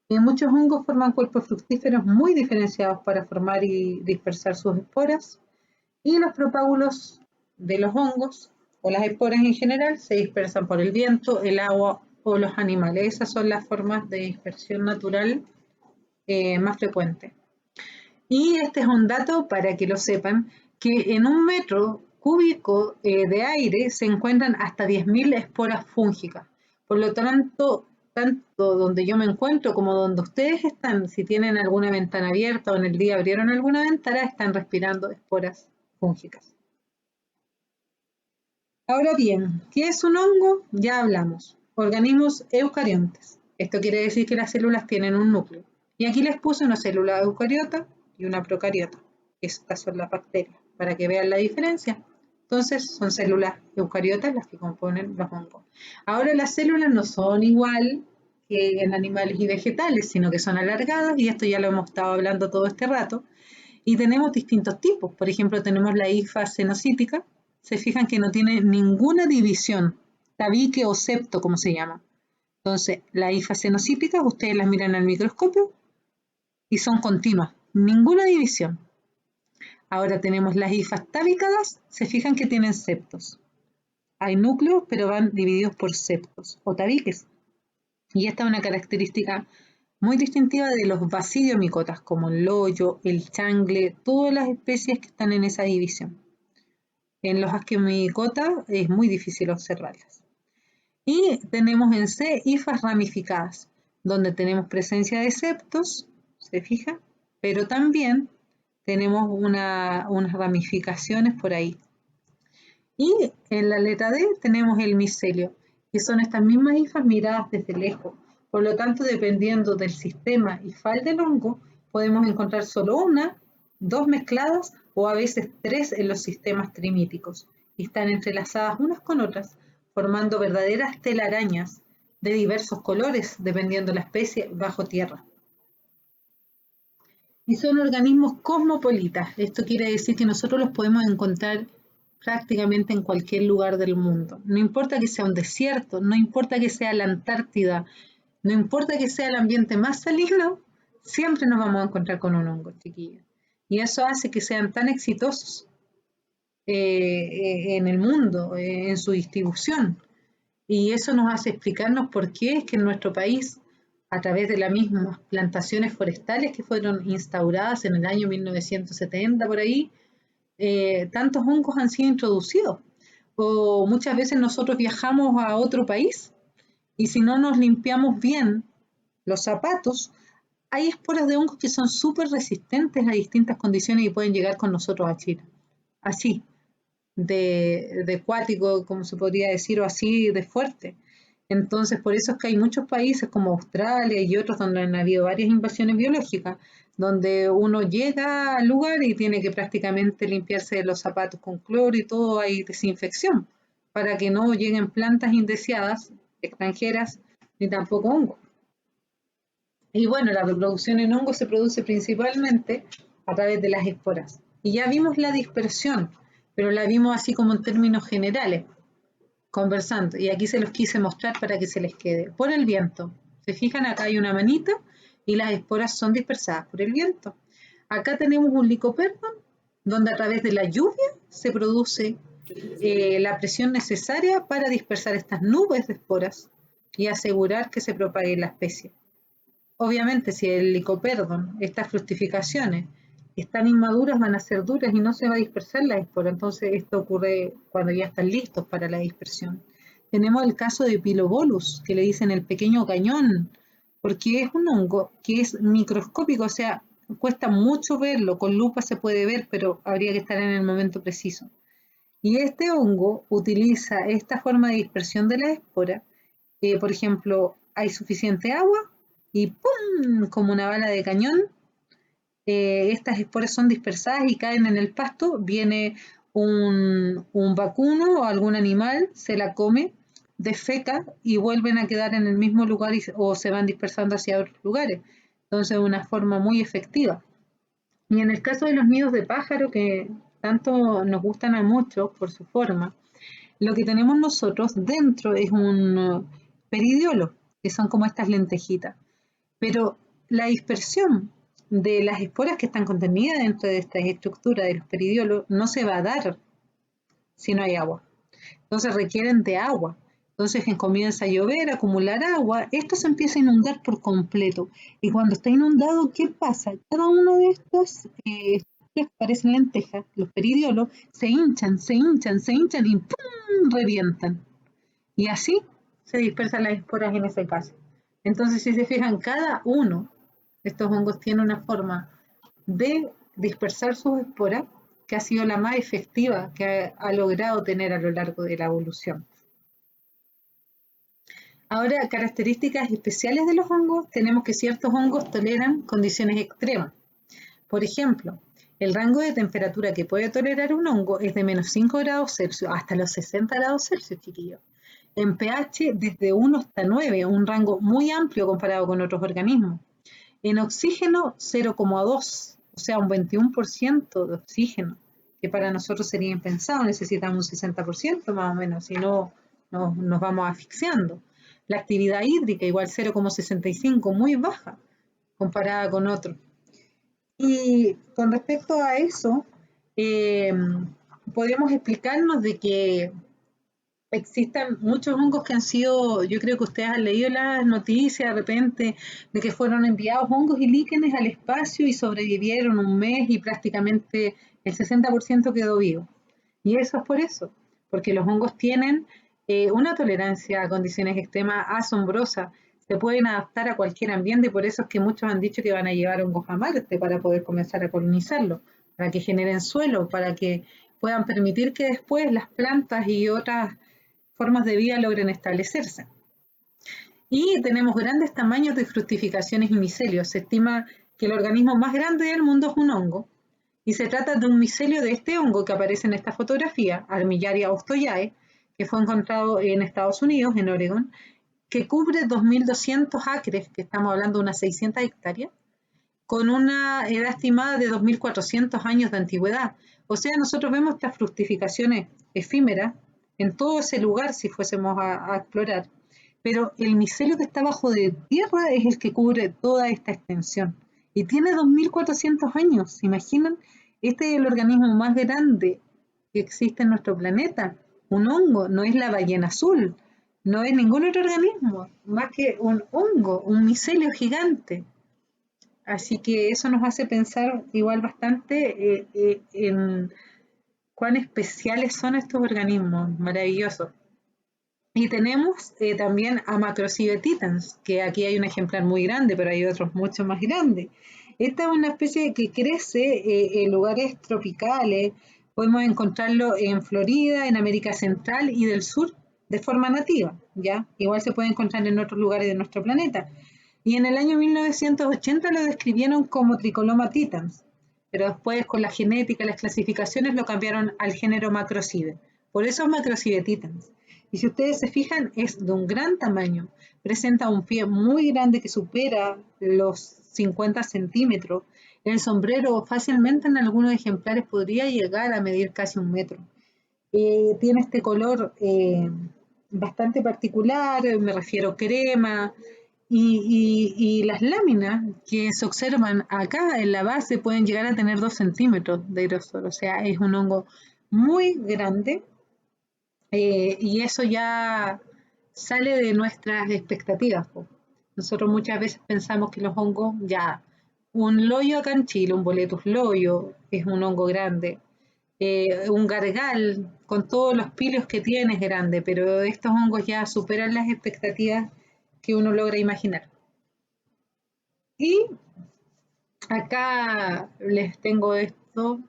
Muchos hongos forman cuerpos fructíferos muy diferenciados para formar y dispersar sus esporas y los propágulos de los hongos o las esporas en general se dispersan por el viento, el agua o los animales. Esas son las formas de dispersión natural más frecuentes. Y este es un dato para que lo sepan, que en 1 metro cúbico de aire se encuentran hasta 10.000 esporas fúngicas. Por lo tanto donde yo me encuentro como donde ustedes están, si tienen alguna ventana abierta o en el día abrieron alguna ventana, están respirando esporas fúngicas. Ahora bien, ¿qué es un hongo? Ya hablamos. Organismos eucariontes. Esto quiere decir que las células tienen un núcleo. Y aquí les puse una célula eucariota y una procariota. Estas son las bacterias, para que vean la diferencia. Entonces, son células eucariotas las que componen los hongos. Ahora, las células no son igual que en animales y vegetales, sino que son alargadas, y esto ya lo hemos estado hablando todo este rato. Y tenemos distintos tipos. Por ejemplo, tenemos la hifa cenocítica. Se fijan que no tiene ninguna división, tabique o septo, como se llama. Entonces, las hifas cenocíticas, ustedes las miran al microscopio y son continuas, ninguna división. Ahora tenemos las hifas tabicadas, se fijan que tienen septos. Hay núcleos, pero van divididos por septos o tabiques. Y esta es una característica muy distintiva de los basidiomicotas, como el loyo, el changle, todas las especies que están en esa división. En los asquiomicotas es muy difícil observarlas. Y tenemos en C hifas ramificadas, donde tenemos presencia de septos, se fija, pero también tenemos unas ramificaciones por ahí. Y en la letra D tenemos el micelio, que son estas mismas hifas miradas desde lejos. Por lo tanto, dependiendo del sistema hifal del hongo, podemos encontrar solo una, dos mezcladas o a veces tres en los sistemas trimíticos. Y están entrelazadas unas con otras, formando verdaderas telarañas de diversos colores, dependiendo de la especie bajo tierra. Y son organismos cosmopolitas. Esto quiere decir que nosotros los podemos encontrar prácticamente en cualquier lugar del mundo. No importa que sea un desierto, no importa que sea la Antártida, no importa que sea el ambiente más salino, siempre nos vamos a encontrar con un hongo, chiquillos. Y eso hace que sean tan exitosos en el mundo, en su distribución. Y eso nos hace explicarnos por qué es que en nuestro país, a través de las mismas plantaciones forestales que fueron instauradas en el año 1970 por ahí, tantos hongos han sido introducidos. O muchas veces nosotros viajamos a otro país y si no nos limpiamos bien los zapatos, hay esporas de hongos que son súper resistentes a distintas condiciones y pueden llegar con nosotros a Chile. Así, de cuático, como se podría decir, o así de fuerte. Entonces, por eso es que hay muchos países como Australia y otros donde han habido varias invasiones biológicas, donde uno llega al lugar y tiene que prácticamente limpiarse los zapatos con cloro y todo, hay desinfección, para que no lleguen plantas indeseadas, extranjeras, ni tampoco hongos. Y bueno, la reproducción en hongos se produce principalmente a través de las esporas. Y ya vimos la dispersión, pero la vimos así como en términos generales, conversando. Y aquí se los quise mostrar para que se les quede. Por el viento. Se fijan, acá hay una manita y las esporas son dispersadas por el viento. Acá tenemos un licoperdon, donde a través de la lluvia se produce la presión necesaria para dispersar estas nubes de esporas y asegurar que se propague la especie. Obviamente, si el licoperdon, estas fructificaciones, están inmaduras, van a ser duras y no se va a dispersar la espora. Entonces, esto ocurre cuando ya están listos para la dispersión. Tenemos el caso de Pilobolus, que le dicen el pequeño cañón, porque es un hongo que es microscópico, o sea, cuesta mucho verlo, con lupa se puede ver, pero habría que estar en el momento preciso. Y este hongo utiliza esta forma de dispersión de la espora. Por ejemplo, hay suficiente agua y ¡pum! Como una bala de cañón, estas esporas son dispersadas y caen en el pasto, viene un vacuno o algún animal, se la come, defeca y vuelven a quedar en el mismo lugar o se van dispersando hacia otros lugares. Entonces, de una forma muy efectiva. Y en el caso de los nidos de pájaro, que tanto nos gustan a muchos por su forma, lo que tenemos nosotros dentro es un peridiolo, que son como estas lentejitas. Pero la dispersión de las esporas que están contenidas dentro de esta estructura de los peridiolos no se va a dar si no hay agua. Entonces requieren de agua. Entonces comienza a llover, a acumular agua, esto se empieza a inundar por completo. Y cuando está inundado, ¿qué pasa? Cada uno de estos que parecen lentejas, los peridiolos, se hinchan, se hinchan, se hinchan y ¡pum! Revientan. Y así se dispersan las esporas en ese caso. Entonces, si se fijan, cada uno de estos hongos tiene una forma de dispersar sus esporas que ha sido la más efectiva que ha logrado tener a lo largo de la evolución. Ahora, características especiales de los hongos, tenemos que ciertos hongos toleran condiciones extremas. Por ejemplo, el rango de temperatura que puede tolerar un hongo es de menos 5 grados Celsius hasta los 60 grados Celsius, chiquillos. En pH desde 1 hasta 9, un rango muy amplio comparado con otros organismos. En oxígeno 0,2, o sea, un 21% de oxígeno, que para nosotros sería impensado, necesitamos un 60% más o menos, si no nos vamos asfixiando. La actividad hídrica igual 0,65, muy baja comparada con otros. Y con respecto a eso, eh, podemos explicarnos de que existen muchos hongos que han sido, yo creo que ustedes han leído las noticias de repente, de que fueron enviados hongos y líquenes al espacio y sobrevivieron un mes y prácticamente el 60% quedó vivo. Y eso es por eso, porque los hongos tienen una tolerancia a condiciones extremas asombrosa, se pueden adaptar a cualquier ambiente y por eso es que muchos han dicho que van a llevar hongos a Marte para poder comenzar a colonizarlo, para que generen suelo, para que puedan permitir que después las plantas y otras formas de vida logren establecerse. Y tenemos grandes tamaños de fructificaciones y micelios. Se estima que el organismo más grande del mundo es un hongo, y se trata de un micelio de este hongo que aparece en esta fotografía, Armillaria ostoyae, que fue encontrado en Estados Unidos, en Oregón, que cubre 2.200 acres, que estamos hablando de unas 600 hectáreas, con una edad estimada de 2.400 años de antigüedad. O sea, nosotros vemos estas fructificaciones efímeras en todo ese lugar si fuésemos a explorar, pero el micelio que está bajo de tierra es el que cubre toda esta extensión y tiene 2.400 años. ¿Se imaginan? Este es el organismo más grande que existe en nuestro planeta, un hongo, no es la ballena azul, no es ningún otro organismo, más que un hongo, un micelio gigante. Así que eso nos hace pensar igual bastante en cuán especiales son estos organismos, maravillosos. Y tenemos también a Macrocybetitans, que aquí hay un ejemplar muy grande, pero hay otros mucho más grandes. Esta es una especie que crece en lugares tropicales, podemos encontrarlo en Florida, en América Central y del Sur de forma nativa, ¿ya? Igual se puede encontrar en otros lugares de nuestro planeta. Y en el año 1980 lo describieron como Tricoloma titans, pero después con la genética y las clasificaciones lo cambiaron al género Macrocibe. Por eso es Macrocybetitans. Y si ustedes se fijan, es de un gran tamaño, presenta un pie muy grande que supera los 50 centímetros. El sombrero fácilmente en algunos ejemplares podría llegar a medir casi 1 metro. Tiene este color bastante particular, me refiero crema, y las láminas que se observan acá en la base pueden llegar a tener 2 centímetros de grosor, o sea, es un hongo muy grande y eso ya sale de nuestras expectativas. Po. Nosotros muchas veces pensamos que los hongos, ya, un loyo acá en Chile, un boletus loyo, es un hongo grande, un gargal con todos los pilios que tiene es grande, pero estos hongos ya superan las expectativas que uno logra imaginar. Y acá les tengo esto,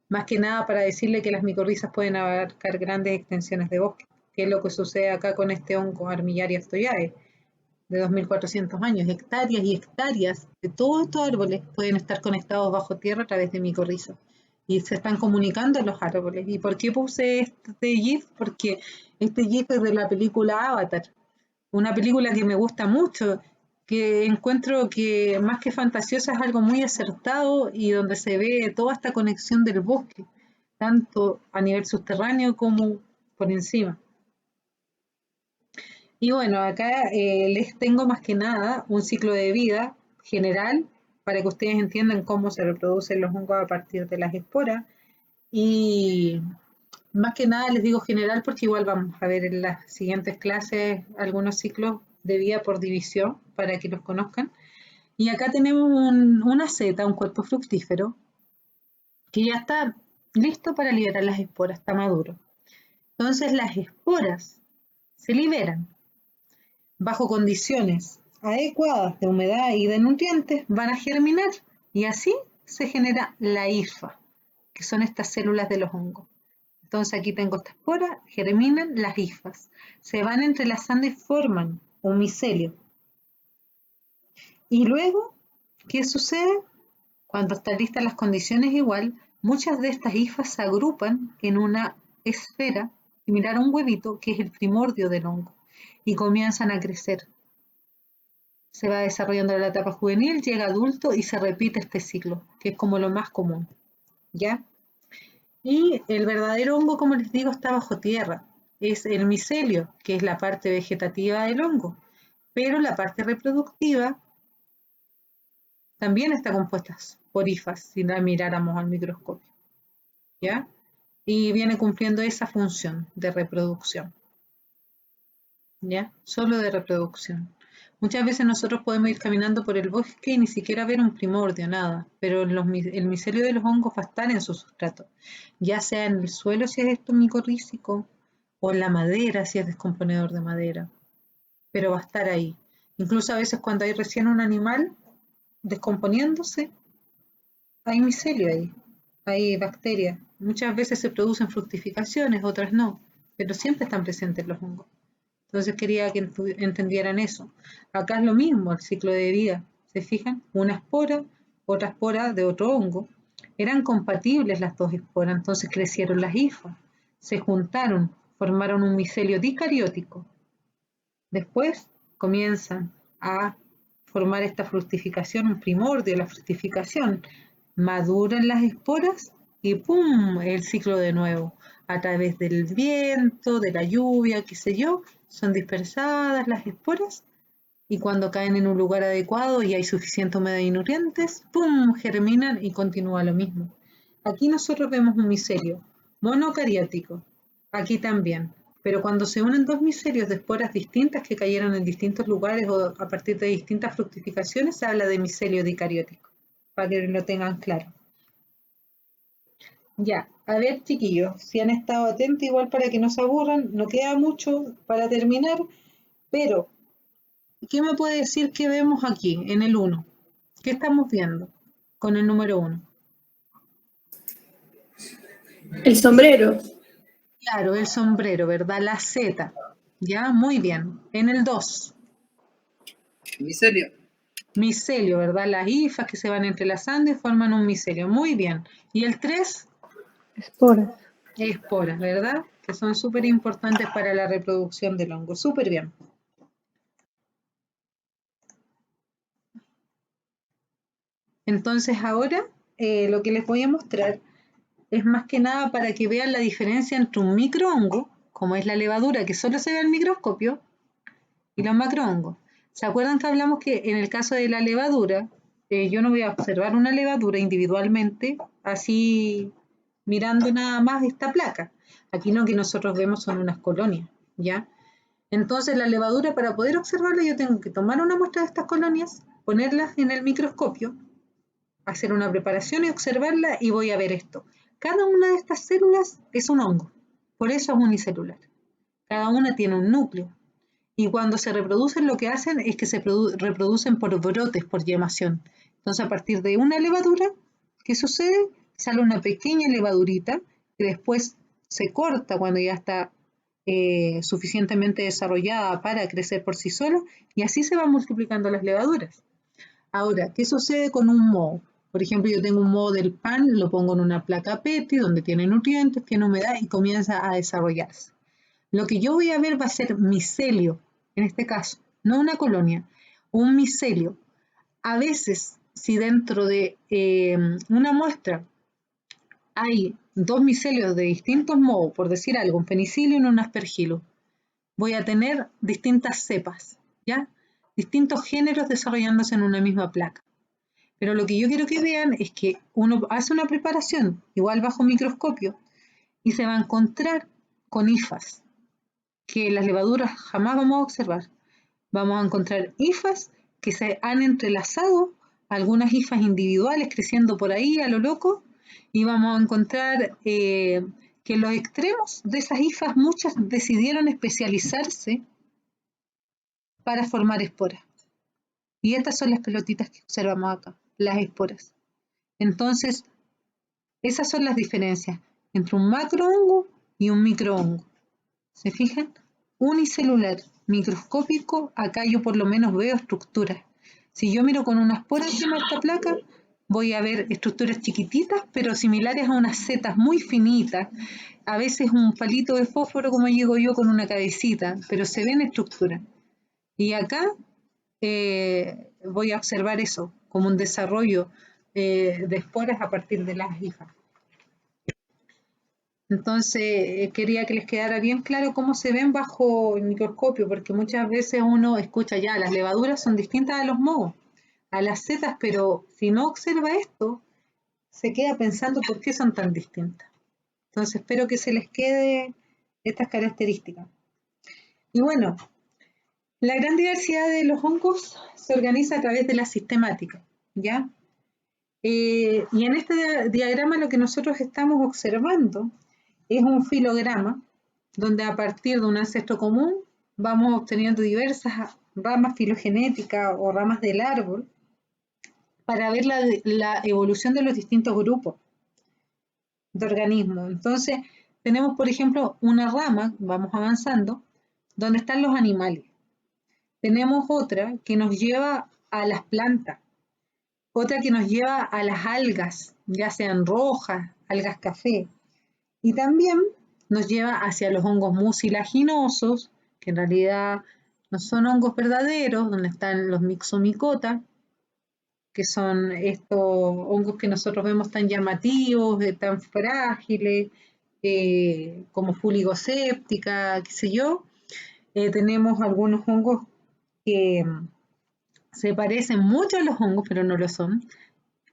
más que nada para decirle que las micorrizas pueden abarcar grandes extensiones de bosque, que es lo que sucede acá con este hongo Armillaria ostoyae, de 2.400 años, hectáreas y hectáreas de todos estos árboles pueden estar conectados bajo tierra a través de micorrizas y se están comunicando en los árboles. ¿Y por qué puse este GIF? Porque este GIF es de la película Avatar, una película que me gusta mucho, que encuentro que más que fantasiosa es algo muy acertado y donde se ve toda esta conexión del bosque, tanto a nivel subterráneo como por encima. Y bueno, acá les tengo más que nada un ciclo de vida general para que ustedes entiendan cómo se reproducen los hongos a partir de las esporas. Y más que nada les digo general porque igual vamos a ver en las siguientes clases algunos ciclos de vida por división para que los conozcan. Y acá tenemos una seta, un cuerpo fructífero, que ya está listo para liberar las esporas, está maduro. Entonces las esporas se liberan bajo condiciones adecuadas de humedad y de nutrientes, van a germinar y así se genera la hifa, que son estas células de los hongos. Entonces aquí tengo esta espora, germinan las hifas, se van entrelazando y forman un micelio. Y luego, ¿qué sucede? Cuando están listas las condiciones igual, muchas de estas hifas se agrupan en una esfera similar a un huevito, que es el primordio del hongo, y comienzan a crecer. Se va desarrollando la etapa juvenil, llega adulto y se repite este ciclo, que es como lo más común, ¿ya? Y el verdadero hongo, como les digo, está bajo tierra. Es el micelio, que es la parte vegetativa del hongo. Pero la parte reproductiva también está compuesta por hifas, si la miráramos al microscopio, ¿ya? Y viene cumpliendo esa función de reproducción, ¿ya? Solo de reproducción. Muchas veces nosotros podemos ir caminando por el bosque y ni siquiera ver un primordio, nada, pero el micelio de los hongos va a estar en su sustrato, ya sea en el suelo si es esto micorrícico, o en la madera si es descomponedor de madera, pero va a estar ahí. Incluso a veces cuando hay recién un animal descomponiéndose, hay micelio ahí, hay bacterias. Muchas veces se producen fructificaciones, otras no, pero siempre están presentes los hongos. Entonces quería que entendieran eso. Acá es lo mismo, el ciclo de vida. ¿Se fijan? Una espora, otra espora de otro hongo. Eran compatibles las dos esporas, entonces crecieron las hifas, se juntaron, formaron un micelio dicariótico. Después comienzan a formar esta fructificación, un primordio, la fructificación. Maduran las esporas y ¡pum! El ciclo de nuevo. A través del viento, de la lluvia, qué sé yo, son dispersadas las esporas y cuando caen en un lugar adecuado y hay suficiente humedad y nutrientes, ¡pum! Germinan y continúa lo mismo. Aquí nosotros vemos un micelio monocariótico, aquí también, pero cuando se unen dos micelios de esporas distintas que cayeron en distintos lugares o a partir de distintas fructificaciones, se habla de micelio dicariótico, para que lo tengan claro. Ya, a ver chiquillos, si han estado atentos igual para que no se aburran, no queda mucho para terminar, pero ¿qué me puede decir que vemos aquí en el 1? ¿Qué estamos viendo con el número 1? El sombrero. Claro, el sombrero, ¿verdad? La Z. Ya, muy bien. En el 2, Micelio. micelio, ¿verdad? Las hifas que se van entrelazando y forman un micelio. Muy bien. Y el 3, Esporas. esporas, ¿verdad? Que son súper importantes para la reproducción del hongo. Súper bien. Entonces ahora lo que les voy a mostrar es más que nada para que vean la diferencia entre un microhongo, como es la levadura que solo se ve al microscopio, y los macrohongos. ¿Se acuerdan que hablamos que en el caso de la levadura, yo no voy a observar una levadura individualmente, así mirando nada más esta placa? Aquí lo que nosotros vemos son unas colonias, ¿ya? Entonces la levadura, para poder observarla, yo tengo que tomar una muestra de estas colonias, ponerlas en el microscopio, hacer una preparación y observarla y voy a ver esto. Cada una de estas células es un hongo, por eso es unicelular. Cada una tiene un núcleo y cuando se reproducen lo que hacen es que se reproducen por brotes, por yemación. Entonces a partir de una levadura, ¿qué sucede? Sale una pequeña levadurita que después se corta cuando ya está suficientemente desarrollada para crecer por sí sola y así se van multiplicando las levaduras. Ahora, ¿qué sucede con un moho? Por ejemplo, yo tengo un moho del pan, lo pongo en una placa Petri donde tiene nutrientes, tiene humedad y comienza a desarrollarse. Lo que yo voy a ver va a ser micelio, en este caso, no una colonia, un micelio. A veces, si dentro de una muestra hay dos micelios de distintos mohos, por decir algo, un penicillium y un aspergillus, voy a tener distintas cepas, ¿ya? Distintos géneros desarrollándose en una misma placa. Pero lo que yo quiero que vean es que uno hace una preparación, igual bajo microscopio, y se va a encontrar con hifas, que las levaduras jamás vamos a observar. Vamos a encontrar hifas que se han entrelazado, algunas hifas individuales creciendo por ahí a lo loco, y vamos a encontrar que en los extremos de esas hifas muchas decidieron especializarse para formar esporas. Y estas son las pelotitas que observamos acá, las esporas. Entonces, esas son las diferencias entre un macrohongo y un microhongo. ¿Se fijan? Unicelular, microscópico, acá yo por lo menos veo estructuras. Si yo miro con una espora encima de esta placa, voy a ver estructuras chiquititas, pero similares a unas setas muy finitas. A veces un palito de fósforo, como digo yo, con una cabecita, pero se ven estructuras. Y acá voy a observar eso, como un desarrollo de esporas a partir de las hifas. Entonces, quería que les quedara bien claro cómo se ven bajo el microscopio, porque muchas veces uno escucha ya, las levaduras son distintas a los mohos, a las setas, pero si no observa esto, se queda pensando por qué son tan distintas. Entonces, espero que se les quede estas características. Y bueno, la gran diversidad de los hongos se organiza a través de la sistemática, ¿ya? Y en este diagrama lo que nosotros estamos observando es un filograma donde a partir de un ancestro común vamos obteniendo diversas ramas filogenéticas o ramas del árbol para ver la evolución de los distintos grupos de organismos. Entonces, tenemos, por ejemplo, una rama, vamos avanzando, donde están los animales. Tenemos otra que nos lleva a las plantas, otra que nos lleva a las algas, ya sean rojas, algas café, y también nos lleva hacia los hongos mucilaginosos, que en realidad no son hongos verdaderos, donde están los myxomicota, que son estos hongos que nosotros vemos tan llamativos, tan frágiles, como fuligoséptica, qué sé yo. Tenemos algunos hongos que se parecen mucho a los hongos, pero no lo son.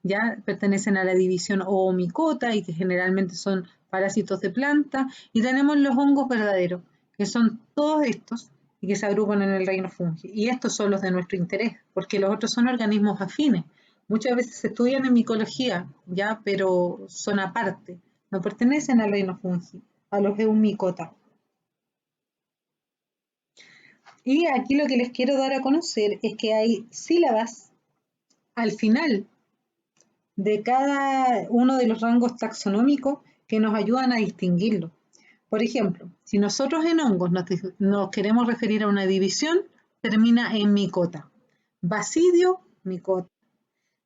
Ya pertenecen a la división Oomycota y que generalmente son parásitos de planta. Y tenemos los hongos verdaderos, que son todos estos y que se agrupan en el reino fungi. Y estos son los de nuestro interés, porque los otros son organismos afines. Muchas veces se estudian en micología, ya, pero son aparte, no pertenecen al reino fungi, a los Eumycota. Y aquí lo que les quiero dar a conocer es que hay sílabas al final de cada uno de los rangos taxonómicos que nos ayudan a distinguirlo. Por ejemplo, si nosotros en hongos nos queremos referir a una división, termina en micota. Basidio, micota.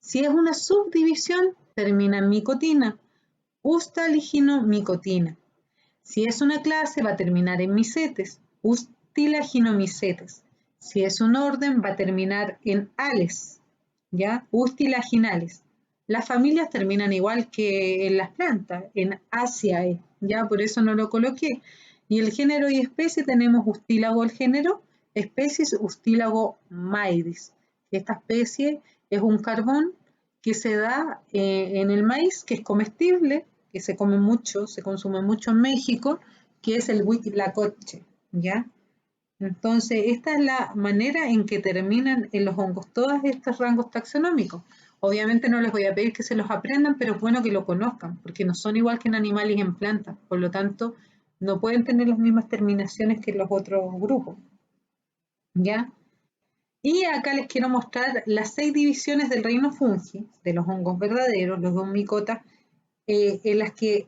Si es una subdivisión, termina en micotina. Ustaligino, micotina. Si es una clase, va a terminar en micetes. Ustilaginomicetes. Si es un orden, va a terminar en ales, ¿ya? Ustilaginales. Las familias terminan igual que en las plantas, en Aciae, ya por eso no lo coloqué. Y el género y especie tenemos Ustílago el género, especies Ustílago maidis. Esta especie es un carbón que se da en el maíz, que es comestible, que se come mucho, se consume mucho en México, que es el huitlacoche, ¿ya? Entonces, esta es la manera en que terminan en los hongos todos estos rangos taxonómicos. Obviamente no les voy a pedir que se los aprendan, pero es bueno que lo conozcan, porque no son igual que en animales y en plantas. Por lo tanto, no pueden tener las mismas terminaciones que los otros grupos. ¿Ya? Y acá les quiero mostrar las 6 divisiones del reino fungi, de los hongos verdaderos, los Eumycota, en las que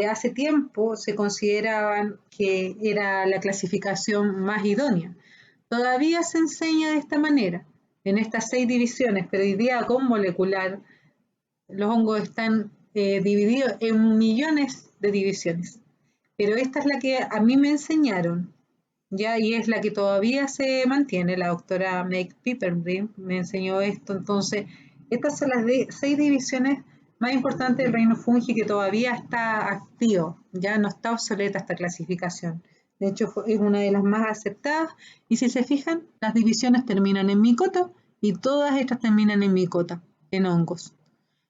hace tiempo se consideraban que era la clasificación más idónea. Todavía se enseña de esta manera, en estas 6 divisiones, pero hoy día con molecular los hongos están divididos en millones de divisiones. Pero esta es la que a mí me enseñaron, ya, y es la que todavía se mantiene. La doctora Meg Pippenbrink me enseñó esto. Entonces, estas son las 6 divisiones más importantes del reino fungi que todavía está activo, ya no está obsoleta esta clasificación. De hecho, es una de las más aceptadas. Y si se fijan, las divisiones terminan en micota y todas estas terminan en micota, en hongos.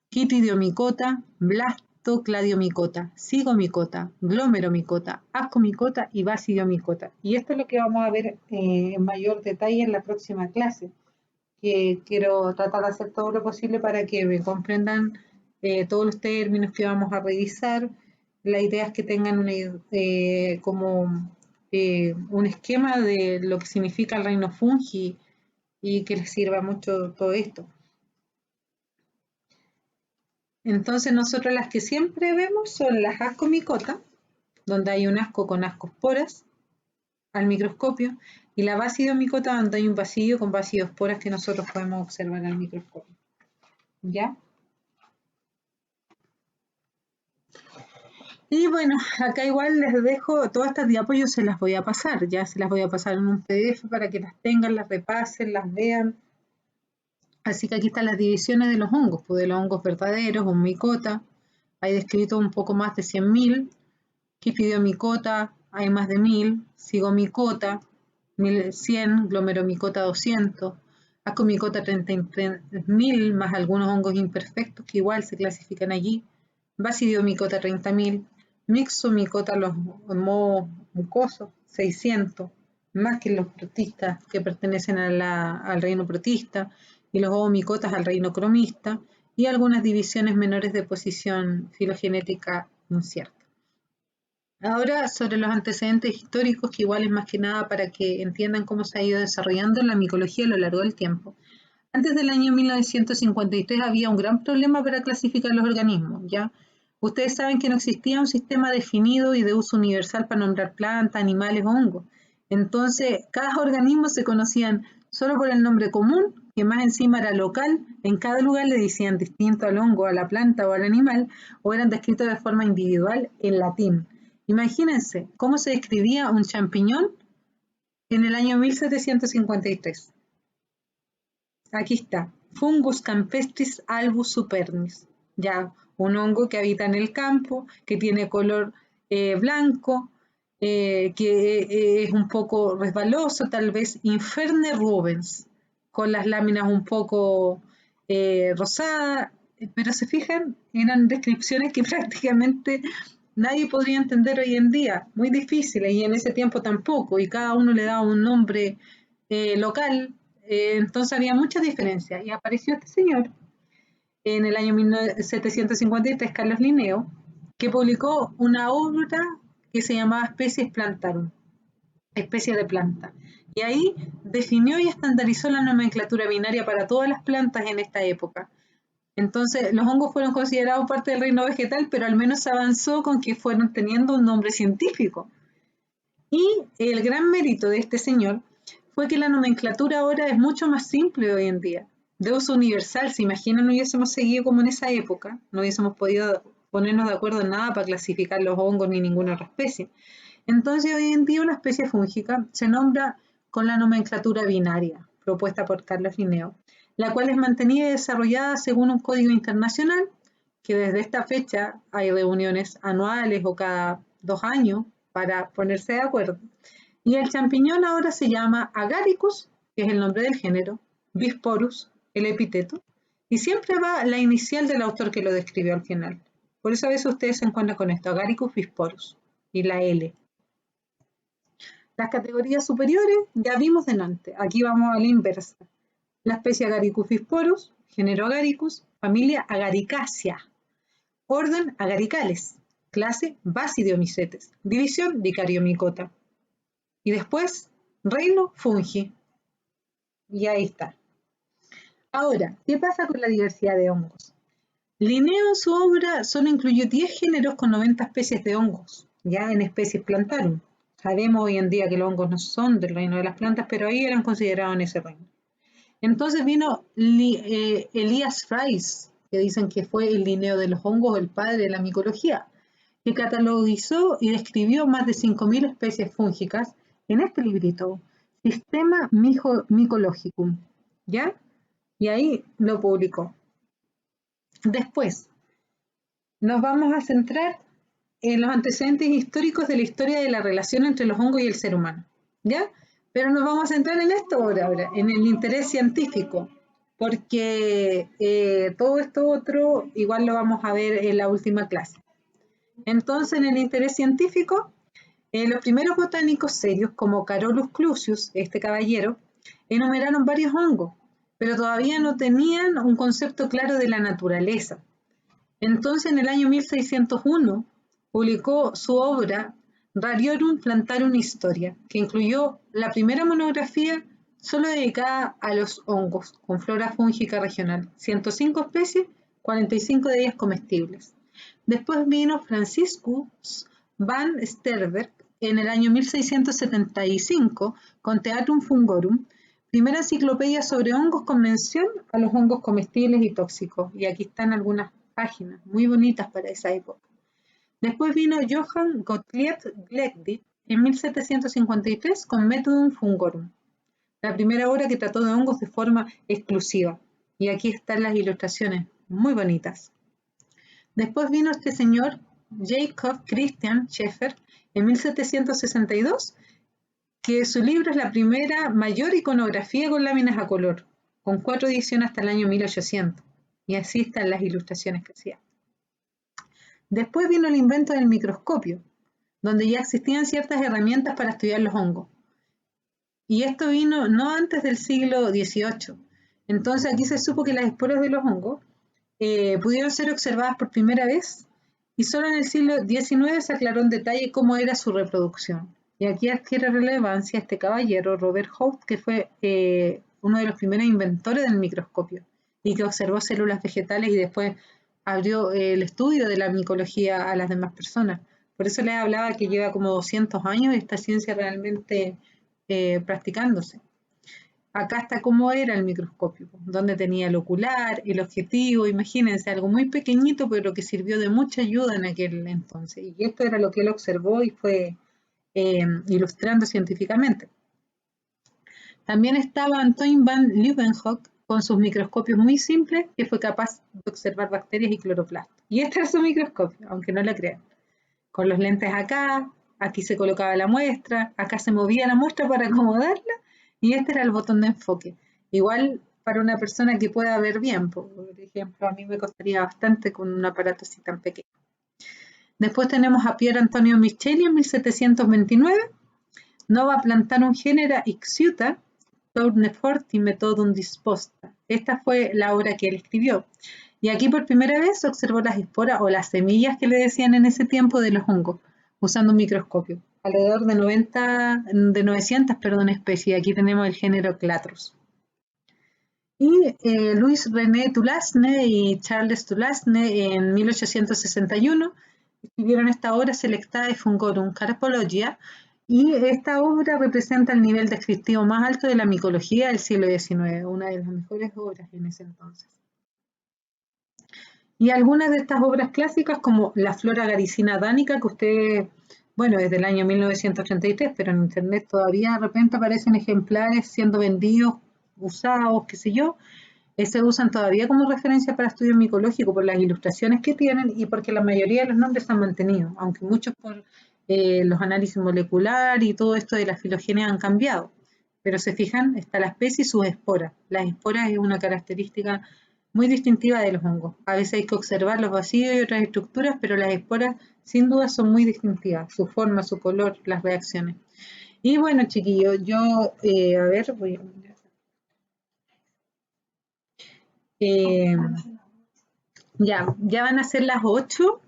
Quitidiomicota, blastocladiomicota, zigomicota, glomeromicota, ascomicota y basidiomicota. Y esto es lo que vamos a ver en mayor detalle en la próxima clase, que quiero tratar de hacer todo lo posible para que me comprendan todos los términos que vamos a revisar. La idea es que tengan un esquema de lo que significa el reino fungi y que les sirva mucho todo esto. Entonces nosotros las que siempre vemos son las ascomicota, donde hay un asco con ascosporas al microscopio, y la basidiomicota, donde hay un vasillo con basidiosporas que nosotros podemos observar al microscopio. ¿Ya? Y bueno, acá igual les dejo todas estas diapositivas, yo se las voy a pasar, ya se las voy a pasar en un PDF para que las tengan, las repasen, las vean. Así que aquí están las divisiones de los hongos, pues de los hongos verdaderos, un micota, hay descrito un poco más de 100.000, Quifidiommicota, hay más de 1000, Zygomicota, 1100, Glomeromicota 200, Ascomicota 33.000, más algunos hongos imperfectos que igual se clasifican allí, Basidiomicota 30.000, Myxomicota los mohos mucosos 600, más que los protistas que pertenecen al reino protista, y los oomicotas al reino cromista, y algunas divisiones menores de posición filogenética incierta. Ahora, sobre los antecedentes históricos, que igual es más que nada para que entiendan cómo se ha ido desarrollando la micología a lo largo del tiempo. Antes del año 1953 había un gran problema para clasificar los organismos, ¿ya? Ustedes saben que no existía un sistema definido y de uso universal para nombrar plantas, animales o hongos. Entonces, cada organismo se conocían solo por el nombre común, que más encima era local. En cada lugar le decían distinto al hongo, a la planta o al animal, o eran descritos de forma individual en latín. Imagínense cómo se describía un champiñón en el año 1753. Aquí está, Fungus campestris albus supernis, ya un hongo que habita en el campo, que tiene color blanco, que es un poco resbaloso, tal vez Inferne rubens, con las láminas un poco rosadas, pero se fijan, eran descripciones que prácticamente nadie podría entender hoy en día, muy difíciles, y en ese tiempo tampoco, y cada uno le daba un nombre local. Entonces había muchas diferencias y apareció este señor en el año 1753, Carlos Linneo, que publicó una obra que se llamaba Species Plantarum, especie de planta. Y ahí definió y estandarizó la nomenclatura binaria para todas las plantas en esta época. Entonces los hongos fueron considerados parte del reino vegetal, pero al menos se avanzó con que fueron teniendo un nombre científico. Y el gran mérito de este señor fue que la nomenclatura ahora es mucho más simple hoy en día, de uso universal. ¿Se imaginan? No hubiésemos seguido como en esa época, no hubiésemos podido ponernos de acuerdo en nada para clasificar los hongos ni ninguna otra especie. Entonces hoy en día una especie fúngica se nombra con la nomenclatura binaria propuesta por Carlos Linneo, la cual es mantenida y desarrollada según un código internacional, que desde esta fecha hay reuniones anuales o cada 2 años para ponerse de acuerdo. Y el champiñón ahora se llama Agaricus, que es el nombre del género, Bisporus, el epíteto, y siempre va la inicial del autor que lo describió al final. Por eso a veces ustedes se encuentran con esto, Agaricus bisporus, y la L. Las categorías superiores ya vimos delante, aquí vamos a la inversa. La especie Agaricus bisporus, género Agaricus, familia Agaricacea, orden Agaricales, clase Basidiomycetes, división Dicariomicota. Y después, reino fungi. Y ahí está. Ahora, ¿qué pasa con la diversidad de hongos? Linneo en su obra solo incluyó 10 géneros con 90 especies de hongos, ya en Species Plantarum. Sabemos hoy en día que los hongos no son del reino de las plantas, pero ahí eran considerados en ese reino. Entonces vino Elias Fries, que dicen que fue el Linneo de los hongos, el padre de la micología, que catalogizó y describió más de 5.000 especies fúngicas en este librito, Systema Mycologicum, ¿ya? Y ahí lo publicó. Después, nos vamos a centrar en los antecedentes históricos de la historia de la relación entre los hongos y el ser humano, ¿ya? Pero nos vamos a centrar en esto ahora, en el interés científico, porque todo esto otro igual lo vamos a ver en la última clase. Entonces, en el interés científico, los primeros botánicos serios, como Carolus Clusius, este caballero, enumeraron varios hongos, pero todavía no tenían un concepto claro de la naturaleza. Entonces, en el año 1601, publicó su obra Rariorum Plantarum Historia, que incluyó la primera monografía solo dedicada a los hongos, con flora fúngica regional, 105 especies, 45 de ellas comestibles. Después vino Franciscus van Sterberg en el año 1675 con Theatrum Fungorum, primera enciclopedia sobre hongos con mención a los hongos comestibles y tóxicos. Y aquí están algunas páginas muy bonitas para esa época. Después vino Johann Gottlieb Gleditsch en 1753 con Methodum Fungorum, la primera obra que trató de hongos de forma exclusiva. Y aquí están las ilustraciones muy bonitas. Después vino este señor Jacob Christian Scheffer en 1762, que su libro es la primera mayor iconografía con láminas a color, con 4 ediciones hasta el año 1800, y así están las ilustraciones que hacía. Después vino el invento del microscopio, donde ya existían ciertas herramientas para estudiar los hongos. Y esto vino no antes del siglo XVIII. Entonces aquí se supo que las esporas de los hongos pudieron ser observadas por primera vez y solo en el siglo XIX se aclaró en detalle cómo era su reproducción. Y aquí adquiere relevancia este caballero, Robert Hooke, que fue uno de los primeros inventores del microscopio y que observó células vegetales y después abrió el estudio de la micología a las demás personas. Por eso les hablaba que lleva como 200 años esta ciencia realmente practicándose. Acá está cómo era el microscopio, donde tenía el ocular, el objetivo, imagínense, algo muy pequeñito, pero que sirvió de mucha ayuda en aquel entonces. Y esto era lo que él observó y fue ilustrando científicamente. También estaba Antoine van Leeuwenhoek con sus microscopios muy simples, que fue capaz de observar bacterias y cloroplastos. Y este era su microscopio, aunque no lo crean. Con los lentes acá, aquí se colocaba la muestra, acá se movía la muestra para acomodarla, y este era el botón de enfoque. Igual para una persona que pueda ver bien, por ejemplo, a mí me costaría bastante con un aparato así tan pequeño. Después tenemos a Pier Antonio Micheli en 1729, Nova Plantarum genera Ixiuta, Tourne forti methodum disposta. Esta fue la obra que él escribió. Y aquí por primera vez observó las esporas o las semillas que le decían en ese tiempo de los hongos, usando un microscopio. Alrededor de 900 especies. Aquí tenemos el género Clatrus. Y Louis René Tulasne y Charles Tulasne en 1861 escribieron esta obra Selectae Fungorum Carpologia, y esta obra representa el nivel descriptivo más alto de la micología del siglo XIX, una de las mejores obras en ese entonces. Y algunas de estas obras clásicas, como la Flora Garicina Danica, que ustedes, bueno, desde el año 1983, pero en internet todavía de repente aparecen ejemplares siendo vendidos, usados, qué sé yo, se usan todavía como referencia para estudio micológico por las ilustraciones que tienen y porque la mayoría de los nombres se han mantenido, aunque muchos por los análisis moleculares y todo esto de la filogenia han cambiado. Pero se fijan, está la especie y sus esporas. Las esporas es una característica muy distintiva de los hongos. A veces hay que observar los vacíos y otras estructuras, pero las esporas sin duda son muy distintivas, su forma, su color, las reacciones. Y bueno, chiquillos, yo, a ver, voy a mirar. Ya van a ser las 8.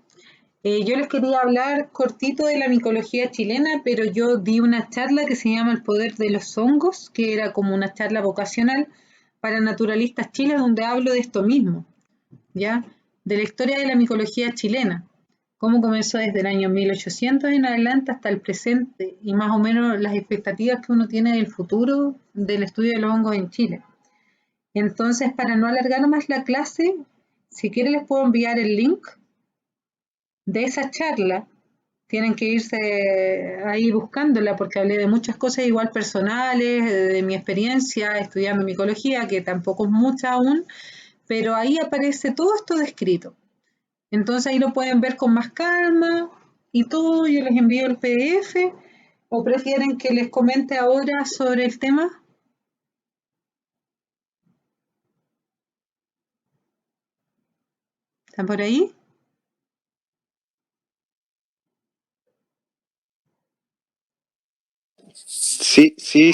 Yo les quería hablar cortito de la micología chilena, pero yo di una charla que se llama El poder de los hongos, que era como una charla vocacional para naturalistas chiles, donde hablo de esto mismo, ¿ya? De la historia de la micología chilena, cómo comenzó desde el año 1800 en adelante hasta el presente, y más o menos las expectativas que uno tiene del futuro del estudio de los hongos en Chile. Entonces, para no alargar más la clase, si quieren les puedo enviar el link de esa charla. Tienen que irse ahí buscándola porque hablé de muchas cosas igual personales, de mi experiencia estudiando micología, que tampoco es mucha aún, pero ahí aparece todo esto descrito. Entonces ahí lo pueden ver con más calma y todo. Yo les envío el PDF, o prefieren que les comente ahora sobre el tema. ¿Están por ahí? Sí, sí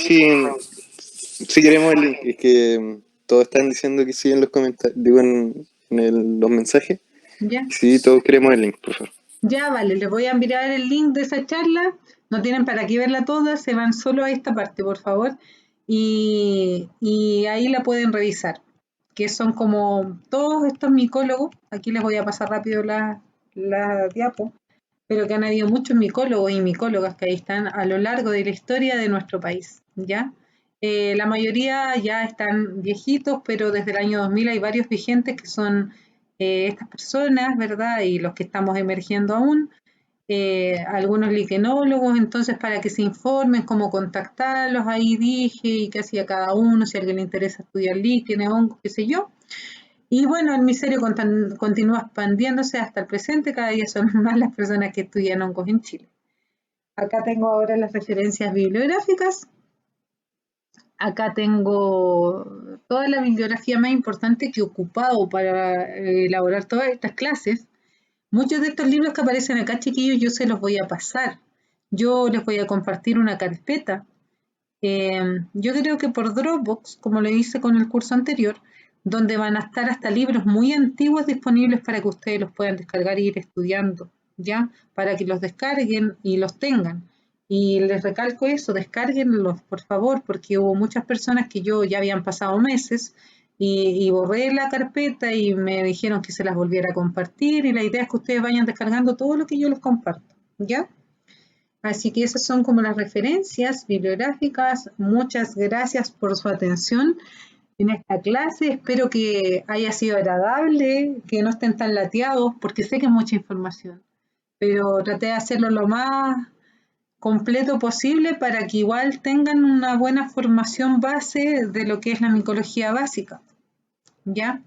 queremos el link. Es que todos están diciendo que sí en los comentarios, digo los mensajes. Ya. Sí, todos queremos el link, por favor. Ya, vale, les voy a enviar el link de esa charla. No tienen para qué verla toda, se van solo a esta parte, por favor. Y ahí la pueden revisar, que son como todos estos micólogos. Aquí les voy a pasar rápido la diapo, pero que han habido muchos micólogos y micólogas que ahí están a lo largo de la historia de nuestro país, ¿ya? La mayoría ya están viejitos, pero desde el año 2000 hay varios vigentes que son estas personas, ¿verdad? Y los que estamos emergiendo aún, algunos liquenólogos, entonces para que se informen cómo contactarlos, ahí dije, y qué hacía cada uno, si a alguien le interesa estudiar líquenes, hongos, qué sé yo. Y bueno, el misterio continúa expandiéndose hasta el presente, cada día son más las personas que estudian hongos en Chile. Acá tengo ahora las referencias bibliográficas. Acá tengo toda la bibliografía más importante que he ocupado para elaborar todas estas clases. Muchos de estos libros que aparecen acá, chiquillos, yo se los voy a pasar. Yo les voy a compartir una carpeta. Yo creo que por Dropbox, como lo hice con el curso anterior, donde van a estar hasta libros muy antiguos disponibles para que ustedes los puedan descargar e ir estudiando, ¿ya? Para que los descarguen y los tengan. Y les recalco eso, descárguenlos, por favor, porque hubo muchas personas que yo ya habían pasado meses y borré la carpeta y me dijeron que se las volviera a compartir y la idea es que ustedes vayan descargando todo lo que yo les comparto, ¿ya? Así que esas son como las referencias bibliográficas. Muchas gracias por su atención en esta clase. Espero que haya sido agradable, que no estén tan lateados, porque sé que es mucha información, pero traté de hacerlo lo más completo posible para que igual tengan una buena formación base de lo que es la micología básica, ¿ya?